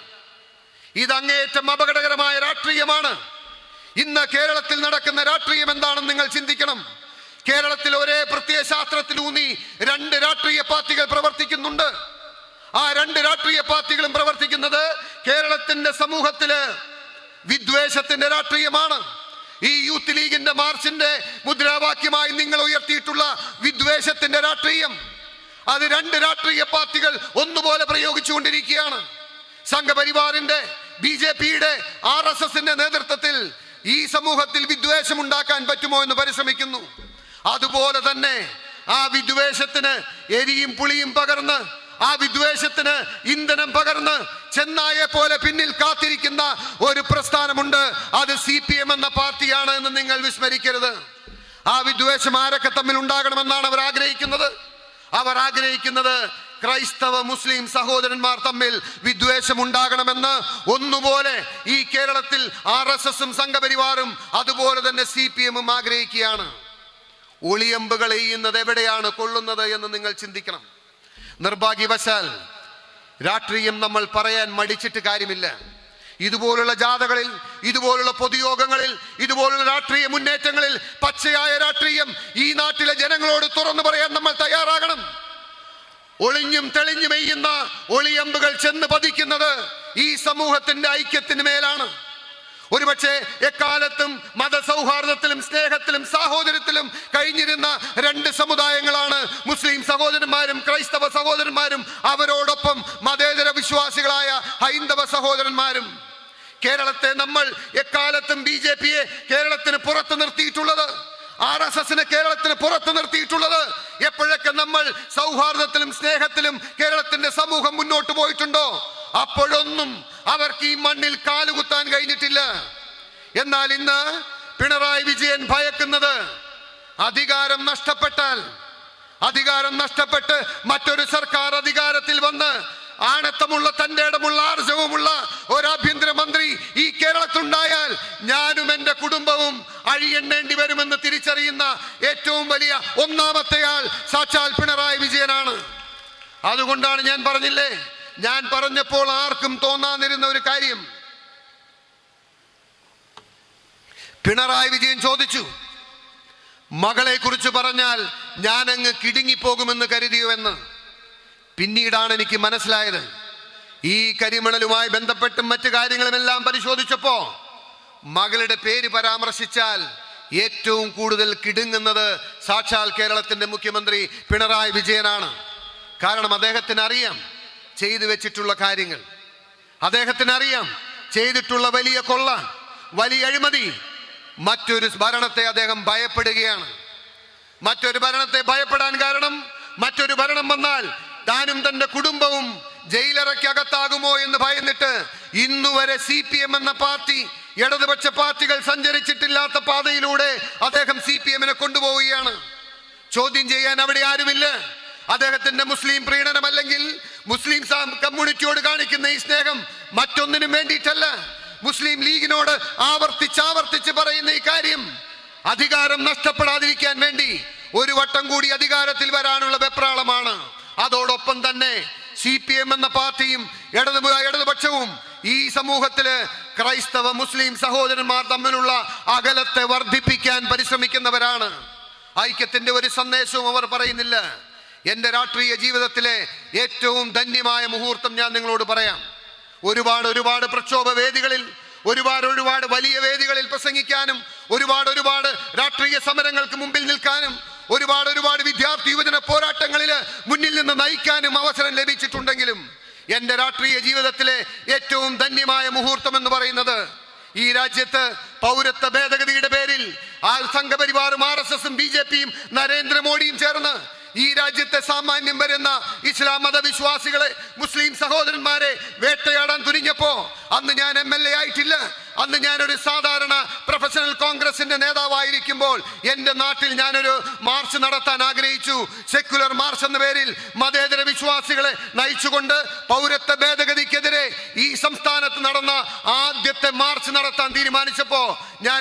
ഇത് അങ്ങേയറ്റം അപകടകരമായ രാഷ്ട്രീയമാണ്. ഇന്ന് കേരളത്തിൽ നടക്കുന്ന രാഷ്ട്രീയം എന്താണെന്ന് നിങ്ങൾ ചിന്തിക്കണം. കേരളത്തിൽ ഒരേ പ്രത്യയശാസ്ത്രത്തിലൂന്നി 2 രാഷ്ട്രീയ പാർട്ടികൾ പ്രവർത്തിക്കുന്നുണ്ട്. ആ 2 രാഷ്ട്രീയ പാർട്ടികളും പ്രവർത്തിക്കുന്നത് കേരളത്തിന്റെ സമൂഹത്തില് വിദ്വേഷത്തിന്റെ രാഷ്ട്രീയമാണ്. ഈ യൂത്ത് ലീഗിന്റെ മാർച്ചിന്റെ മുദ്രാവാക്യമായി നിങ്ങൾ ഉയർത്തിയിട്ടുള്ള വിദ്വേഷത്തിന്റെ രാഷ്ട്രീയം, അത് 2 രാഷ്ട്രീയ പാർട്ടികൾ ഒന്നുപോലെ പ്രയോഗിച്ചുകൊണ്ടിരിക്കുകയാണ്. സംഘപരിവാറിന്റെ, BJP-യുടെ, RSSന്റെ നേതൃത്വത്തിൽ ഈ സമൂഹത്തിൽ വിദ്വേഷം ഉണ്ടാക്കാൻ പറ്റുമോ എന്ന് പരിശ്രമിക്കുന്നു. അതുപോലെ തന്നെ ആ വിദ്വേഷത്തിന് എരിയും പുളിയും പകർന്ന്, ആ വിദ്വേഷത്തിന് ഇന്ധനം പകർന്ന് ചെന്നായെ പോലെ പിന്നിൽ കാത്തിരിക്കുന്ന ഒരു പ്രസ്ഥാനമുണ്ട്. അത് CPM എന്ന പാർട്ടിയാണ് എന്ന് നിങ്ങൾ വിസ്മരിക്കരുത്. ആ വിദ്വേഷം ആരൊക്കെ തമ്മിൽ ഉണ്ടാകണമെന്നാണ് അവർ ആഗ്രഹിക്കുന്നത്? അവർ ആഗ്രഹിക്കുന്നത് ക്രൈസ്തവ മുസ്ലിം സഹോദരന്മാർ തമ്മിൽ വിദ്വേഷം ഉണ്ടാകണമെന്ന് ഒന്നുപോലെ ഈ കേരളത്തിൽ RSSും സംഘപരിവാറും അതുപോലെ തന്നെ CPM-ഉം ആഗ്രഹിക്കുകയാണ്. ഒളിയമ്പുകൾ എയ്യുന്നത് എവിടെയാണ് കൊള്ളുന്നത് എന്ന് നിങ്ങൾ ചിന്തിക്കണം. നിർഭാഗ്യവശാൽ രാഷ്ട്രീയം നമ്മൾ പറയാൻ മടിച്ചിട്ട് കാര്യമില്ല. ഇതുപോലുള്ള ജാഥകളിൽ, ഇതുപോലുള്ള പൊതുയോഗങ്ങളിൽ, ഇതുപോലുള്ള രാഷ്ട്രീയ മുന്നേറ്റങ്ങളിൽ പച്ചയായ രാഷ്ട്രീയം ഈ നാട്ടിലെ ജനങ്ങളോട് തുറന്നു പറയാൻ നമ്മൾ തയ്യാറാകണം. ഒളിഞ്ഞും തെളിഞ്ഞും എയ്യുന്ന ഒളിയമ്പുകൾ ചെന്ന് പതിക്കുന്നത് ഈ സമൂഹത്തിന്റെ ഐക്യത്തിന് മേലാണ്. ഒരുപക്ഷെ എക്കാലത്തും മതസൗഹാർദ്ദത്തിലും സ്നേഹത്തിലും സാഹോദര്യത്തിലും കഴിഞ്ഞിരുന്ന 2 സമുദായങ്ങളാണ് മുസ്ലിം സഹോദരന്മാരും ക്രൈസ്തവ സഹോദരന്മാരും, അവരോടൊപ്പം മതേതര വിശ്വാസികളായ ഹൈന്ദവ സഹോദരന്മാരും. കേരളത്തെ നമ്മൾ എക്കാലത്തും BJP-യെ കേരളത്തിന് പുറത്ത് നിർത്തിയിട്ടുള്ളത്, RSSനെ കേരളത്തിന് പുറത്ത് നിർത്തിയിട്ടുള്ളത്, എപ്പോഴൊക്കെ നമ്മൾ സൗഹാർദ്ദത്തിലും സ്നേഹത്തിലും കേരളത്തിന്റെ സമൂഹം മുന്നോട്ട് പോയിട്ടുണ്ടോ അപ്പോഴൊന്നും അവർക്ക് ഈ മണ്ണിൽ കാലുകുത്താൻ കഴിഞ്ഞിട്ടില്ല. എന്നാൽ ഇന്ന് പിണറായി വിജയൻ ഭയക്കുന്നത് അധികാരം നഷ്ടപ്പെട്ട് മറ്റൊരു സർക്കാർ അധികാരത്തിൽ വന്ന് ആണത്തമുള്ള തന്റെ ഇടമുള്ള ആർജവുമുള്ള ഒരു ആഭ്യന്തരമന്ത്രി ഈ കേരളത്തിലുണ്ടായാൽ ഞാനും എന്റെ കുടുംബവും അഴിയെണ്ണേണ്ടി വരുമെന്ന് തിരിച്ചറിയുന്ന ഏറ്റവും വലിയ ഒന്നാമത്തെ ആൾ സാക്ഷാൽ പിണറായി വിജയനാണ്. അതുകൊണ്ടാണ് ഞാൻ പറഞ്ഞപ്പോൾ ആർക്കും തോന്നാതിരുന്ന ഒരു കാര്യം, പിണറായി വിജയൻ ചോദിച്ചു, മകളെ കുറിച്ച് പറഞ്ഞാൽ ഞാനങ്ങ് കിടുങ്ങിപ്പോകുമെന്ന് കരുതിയോ എന്ന്. പിന്നീടാണ് എനിക്ക് മനസ്സിലായത്, ഈ കരിമണലുമായി ബന്ധപ്പെട്ടും മറ്റു കാര്യങ്ങളുമെല്ലാം പരിശോധിച്ചപ്പോ മകളുടെ പേര് പരാമർശിച്ചാൽ ഏറ്റവും കൂടുതൽ കിടുങ്ങുന്നത് സാക്ഷാൽ കേരളത്തിന്റെ മുഖ്യമന്ത്രി പിണറായി വിജയനാണ്. കാരണം അദ്ദേഹത്തിന് അറിയാം ചെയ്തു വെച്ചിട്ടുള്ള കാര്യങ്ങൾ, അദ്ദേഹത്തിന് അറിയാം ചെയ്തിട്ടുള്ള വലിയ കൊള്ള, വലിയ അഴിമതി. മറ്റൊരു ഭരണത്തെ അദ്ദേഹം ഭയപ്പെടുകയാണ്. മറ്റൊരു ഭരണത്തെ ഭയപ്പെടാൻ കാരണം, മറ്റൊരു ഭരണം വന്നാൽ താനും തന്റെ കുടുംബവും ജയിലറയ്ക്കകത്താകുമോ എന്ന് ഭയന്നിട്ട് ഇന്നുവരെ CPM എന്ന പാർട്ടി, ഇടതുപക്ഷ പാർട്ടികൾ സഞ്ചരിച്ചിട്ടില്ലാത്ത പാതയിലൂടെ അദ്ദേഹം CPM-നെ കൊണ്ടുപോവുകയാണ്. ചോദ്യം ചെയ്യാൻ അവിടെ ആരുമില്ല. അദ്ദേഹത്തിന്റെ മുസ്ലിം പ്രീണനം അല്ലെങ്കിൽ മുസ്ലിം കമ്മ്യൂണിറ്റിയോട് കാണിക്കുന്ന ഈ സ്നേഹം മറ്റൊന്നിനും വേണ്ടിയിട്ടല്ല. മുസ്ലിം ലീഗിനോട് ആവർത്തിച്ച് പറയുന്ന ഈ കാര്യം അധികാരം നഷ്ടപ്പെടാതിരിക്കാൻ വേണ്ടി ഒരു വട്ടം കൂടി അധികാരത്തിൽ വരാനുള്ള വെപ്രാളമാണ്. അതോടൊപ്പം തന്നെ CPM എന്ന പാർട്ടിയും ഇടതുപക്ഷവും ഈ സമൂഹത്തില് ക്രൈസ്തവ മുസ്ലിം സഹോദരന്മാർ തമ്മിലുള്ള അകലത്തെ വർദ്ധിപ്പിക്കാൻ പരിശ്രമിക്കുന്നവരാണ്. ഐക്യത്തിന്റെ ഒരു സന്ദേശവും അവർ പറയുന്നില്ല. എന്റെ രാഷ്ട്രീയ ജീവിതത്തിലെ ഏറ്റവും ധന്യമായ മുഹൂർത്തം ഞാൻ നിങ്ങളോട് പറയാം. ഒരുപാട് പ്രക്ഷോഭ വേദികളിൽ, ഒരുപാട് വലിയ വേദികളിൽ പ്രസംഗിക്കാനും, ഒരുപാട് രാഷ്ട്രീയ സമരങ്ങൾക്ക് മുമ്പിൽ നിൽക്കാനും, ഒരുപാട് വിദ്യാർത്ഥി യുവജന പോരാട്ടങ്ങളിൽ മുന്നിൽ നിന്ന് നയിക്കാനും അവസരം ലഭിച്ചിട്ടുണ്ടെങ്കിലും എന്റെ രാഷ്ട്രീയ ജീവിതത്തിലെ ഏറ്റവും ധന്യമായ മുഹൂർത്തം എന്ന് പറയുന്നത് ഈ രാജ്യത്ത് പൗരത്വ ഭേദഗതിയുടെ പേരിൽ സംഘപരിവാറും RSSും BJPയും നരേന്ദ്രമോദിയും ചേർന്ന് ഈ രാജ്യത്തെ സാമാന്യം വരുന്ന ഇസ്ലാം മതവിശ്വാസികളെ, മുസ്ലിം സഹോദരന്മാരെ വേട്ടയാടാൻ തുനിഞ്ഞപ്പോ അന്ന് ഞാൻ MLA ആയിട്ടില്ല. അന്ന് ഞാനൊരു സാധാരണ പ്രൊഫഷണൽ കോൺഗ്രസിന്റെ നേതാവായിരിക്കുമ്പോൾ എന്റെ നാട്ടിൽ ഞാനൊരു മാർച്ച് നടത്താൻ ആഗ്രഹിച്ചു. സെക്യുലർ മാർച്ച് എന്ന പേരിൽ മതേതര വിശ്വാസികളെ നയിച്ചുകൊണ്ട് പൗരത്വ ഭേദഗതിക്കെതിരെ ഈ സംസ്ഥാനത്ത് നടന്ന ആദ്യത്തെ മാർച്ച് നടത്താൻ തീരുമാനിച്ചപ്പോ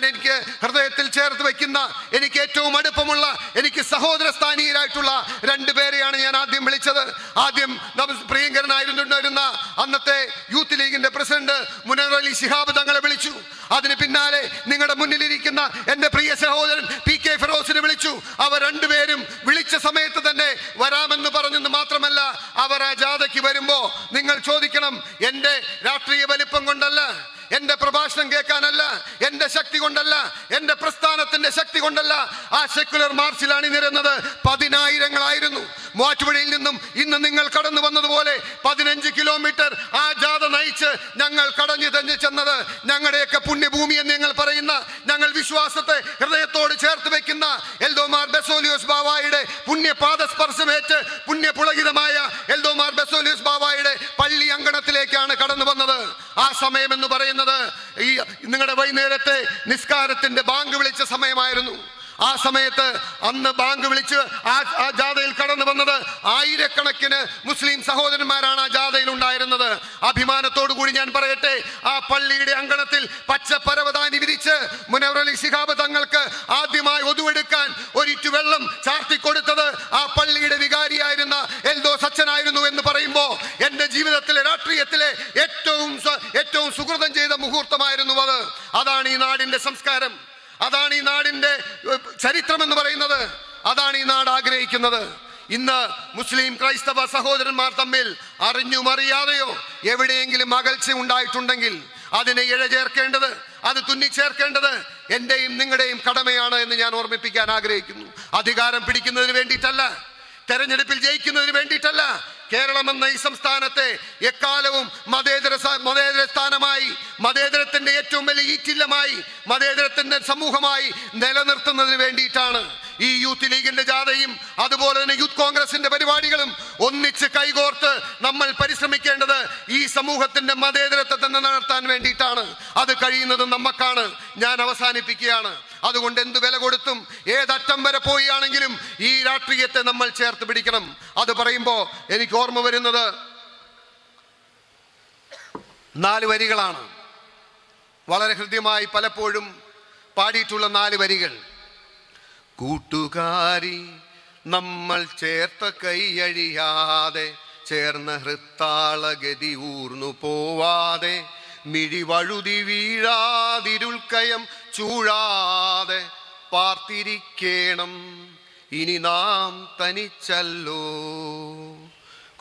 എനിക്ക് ഹൃദയത്തിൽ ചേർത്ത് വെക്കുന്ന, എനിക്ക് ഏറ്റവും അടുപ്പമുള്ള, എനിക്ക് സഹോദര സ്ഥാനീയരായിട്ടുള്ള രണ്ടുപേരെയാണ് ഞാൻ ആദ്യം വിളിച്ചത്. ആദ്യം പ്രിയങ്കരനായിരുന്ന അന്നത്തെ യൂത്ത് ലീഗിന്റെ പ്രസിഡന്റ് മുനവർ അലി ശിഹാബ് തങ്ങളെ വിളിച്ചു. അതിന് പിന്നാലെ നിങ്ങളുടെ മുന്നിലിരിക്കുന്ന എന്റെ പ്രിയ സഹോദരൻ PK ഫിറോസിനെ വിളിച്ചു. അവർ രണ്ടുപേരും വിളിച്ച സമയത്ത് തന്നെ വരാമെന്ന് പറഞ്ഞെന്ന് മാത്രമല്ല, അവർ ആ ജാഥയ്ക്ക് വരുമ്പോ നിങ്ങൾ ചോദിക്കണം, എന്റെ രാഷ്ട്രീയ വലിപ്പം കൊണ്ടല്ല, എന്റെ പ്രഭാഷണം കേൾക്കാനല്ല, എന്റെ ശക്തി കൊണ്ടല്ല, എന്റെ പ്രസ്ഥാനത്തിന്റെ ശക്തി കൊണ്ടല്ല ആ സെക്യുലർ മാർച്ചിൽ അണിനിരുന്നത് പതിനായിരങ്ങളായിരുന്നു. മൂവാറ്റുപുഴയിൽ നിന്നും ഇന്ന് നിങ്ങൾ കടന്നു വന്നതുപോലെ 15 കിലോമീറ്റർ ആ ജാഥ നയിച്ച് ഞങ്ങൾ കടഞ്ഞു തന്നെ ചെന്നത് ഞങ്ങളുടെയൊക്കെ പുണ്യഭൂമി എന്ന് ഞങ്ങൾ പറയുന്ന, ഞങ്ങൾ വിശ്വാസത്തെ ഹൃദയത്തോട് ചേർത്ത് വെക്കുന്ന എൽദോമാർ ബസോലിയോസ് ബാവായുടെ പുണ്യപാദസ്പർശമേറ്റ് പുണ്യപുളകിതമായ എൽദോമാർ ബസോലിയോസ് ബാവായുടെ പള്ളി അങ്കണത്തിലേക്കാണ് കടന്നു വന്നത്. ആ സമയം എന്ന് പറയുന്നത് ഈ നിങ്ങളുടെ വൈകുന്നേരത്തെ നിസ്കാരത്തിന്റെ ബാങ്ക് വിളിച്ച സമയമായിരുന്നു. ആ സമയത്ത് അന്ന് ബാങ്ക് വിളിച്ച് ആ ജാഥയിൽ കടന്നു വന്നത് ആയിരക്കണക്കിന് മുസ്ലിം സഹോദരന്മാരാണ് ആ ജാഥയിൽ ഉണ്ടായിരുന്നത്. അഭിമാനത്തോടു കൂടി ഞാൻ പറയട്ടെ, ആ പള്ളിയുടെ അങ്കണത്തിൽ പച്ച പരവതാനി വിരിച്ച് മുനവർ അലി ശിഹാബ് തങ്ങൾക്ക് ആദ്യമായി ഒതുവെടുക്കാൻ ഒരിറ്റു വെള്ളം ചാർത്തിക്കൊടുത്തത് ആ പള്ളിയുടെ വികാരിയായിരുന്ന എൽദോസ് അച്ഛനായിരുന്നു എന്ന് പറയുമ്പോ എന്റെ ജീവിതത്തിലെ രാഷ്ട്രീയത്തിലെ ഏറ്റവും സുഹൃതം ചെയ്ത മുഹൂർത്തമായിരുന്നു അത്. അതാണ് ഈ നാടിന്റെ സംസ്കാരം, അതാണ് ഈ നാടിന്റെ ചരിത്രം എന്ന് പറയുന്നത്, അതാണ് ഈ നാട് ആഗ്രഹിക്കുന്നത്. ഇന്ന് മുസ്ലിം ക്രൈസ്തവ സഹോദരന്മാർ തമ്മിൽ അറിഞ്ഞും അറിയാതെയോ എവിടെയെങ്കിലും അകൽച്ച ഉണ്ടായിട്ടുണ്ടെങ്കിൽ അതിനെ ഇഴചേർക്കേണ്ടത്, അത് തുന്നിച്ചേർക്കേണ്ടത് എന്റെയും നിങ്ങളുടെയും കടമയാണ് എന്ന് ഞാൻ ഓർമ്മിപ്പിക്കാൻ ആഗ്രഹിക്കുന്നു. അധികാരം പിടിക്കുന്നതിന് വേണ്ടിയിട്ടല്ല, തെരഞ്ഞെടുപ്പിൽ ജയിക്കുന്നതിന് വേണ്ടിയിട്ടല്ല. കേരളം എന്ന ഈ സംസ്ഥാനത്തെ എക്കാലവും മതേതര സ്ഥാനമായി, മതേതരത്തിന്റെ ഏറ്റവും വലിയ ഈറ്റില്ലമായി, മതേതരത്തിന്റെ സമൂഹമായി നിലനിർത്തുന്നതിന് വേണ്ടിയിട്ടാണ്. ഈ യൂത്ത് ലീഗിന്റെ ജാഥയും അതുപോലെ തന്നെ യൂത്ത് കോൺഗ്രസിന്റെ പരിപാടികളും ഒന്നിച്ച് കൈകോർത്ത് നമ്മൾ പരിശ്രമിക്കേണ്ടത് ഈ സമൂഹത്തിന്റെ മതേതരത്വത്തെ നിലനിർത്താൻ വേണ്ടിയിട്ടാണ്. അത് കഴിയുന്നത് നമുക്കാണ്. ഞാൻ അവസാനിപ്പിക്കുകയാണ്. അതുകൊണ്ട് എന്ത് വില കൊടുത്തും ഏതറ്റം വരെ പോയാണെങ്കിലും ഈ രാഷ്ട്രീയത്തെ നമ്മൾ ചേർത്ത് പിടിക്കണം. അത് പറയുമ്പോൾ എനിക്ക് ഓർമ്മ വരുന്നത് 4 വരികളാണ്. വളരെ ഹൃദ്യമായി പലപ്പോഴും പാടിയിട്ടുള്ള 4 വരികൾ. കൂട്ടുകാരി നമ്മൾ ചേർത്ത കൈയഴിയാതെ, ചേർന്ന ഹൃത്താളഗതി ഊർന്നു പോവാതെ, മിഴിവഴുതി വീഴാതിരുൾക്കയം ചൂഴാതെ പാർത്തിരിക്കേണം ഇനി നാം തനിച്ചല്ലോ.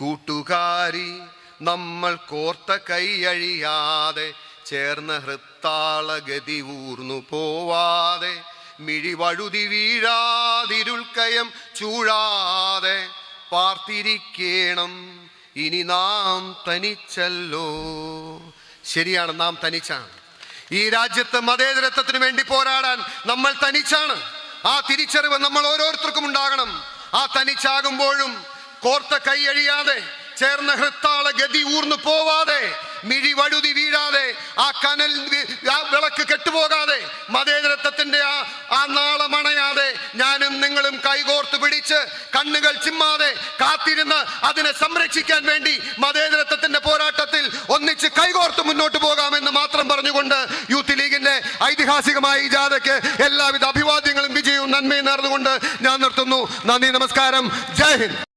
കൂട്ടുകാരി നമ്മൾ കോർത്ത കൈയഴിയാതെ, ചേർന്ന ഹൃത്താളഗതി ഊർന്നു പോവാതെ, മിഴിവഴുതി വീഴാതിരുൾക്കയം ചൂഴാതെ പാർത്തിരിക്കേണം ഇനി നാം തനിച്ചല്ലോ. ശരിയാണ്, നാം തനിച്ചാണ്. ഈ രാജ്യത്ത് മതേതരത്വത്തിന് വേണ്ടി പോരാടാൻ നമ്മൾ തനിച്ചാണ്. ആ തിരിച്ചറിവ് നമ്മൾ ഓരോരുത്തർക്കും ഉണ്ടാകണം. ആ തനിച്ചാകുമ്പോഴും കോർത്ത കൈയഴിയാതെ, ചേർന്ന ഹൃത്താള ഗതി ഊർന്നു പോവാതെ, മിഴി വഴുതി വീഴാതെ, ആ കനൽ ആ വിളക്ക് കെട്ടുപോകാതെ, മതേതരത്വത്തിന്റെ ആ നാളമണയാതെ ഞാനും നിങ്ങളും കൈകോർത്ത് പിടിച്ച് കണ്ണുകൾ ചിമ്മാതെ കാത്തിരുന്ന് അതിനെ സംരക്ഷിക്കാൻ വേണ്ടി മതേതരത്വത്തിന്റെ പോരാട്ടത്തിൽ ഒന്നിച്ച് കൈകോർത്ത് മുന്നോട്ട് പോകാമെന്ന് മാത്രം പറഞ്ഞുകൊണ്ട് യൂത്ത് ലീഗിന്റെ ഐതിഹാസികമായ ഈ ജാഥയ്ക്ക് എല്ലാവിധ അഭിവാദ്യങ്ങളും വിജയവും നന്മയും നേർന്നുകൊണ്ട് ഞാൻ നിർത്തുന്നു. നന്ദി, നമസ്കാരം, ജയ് ഹിന്ദ്.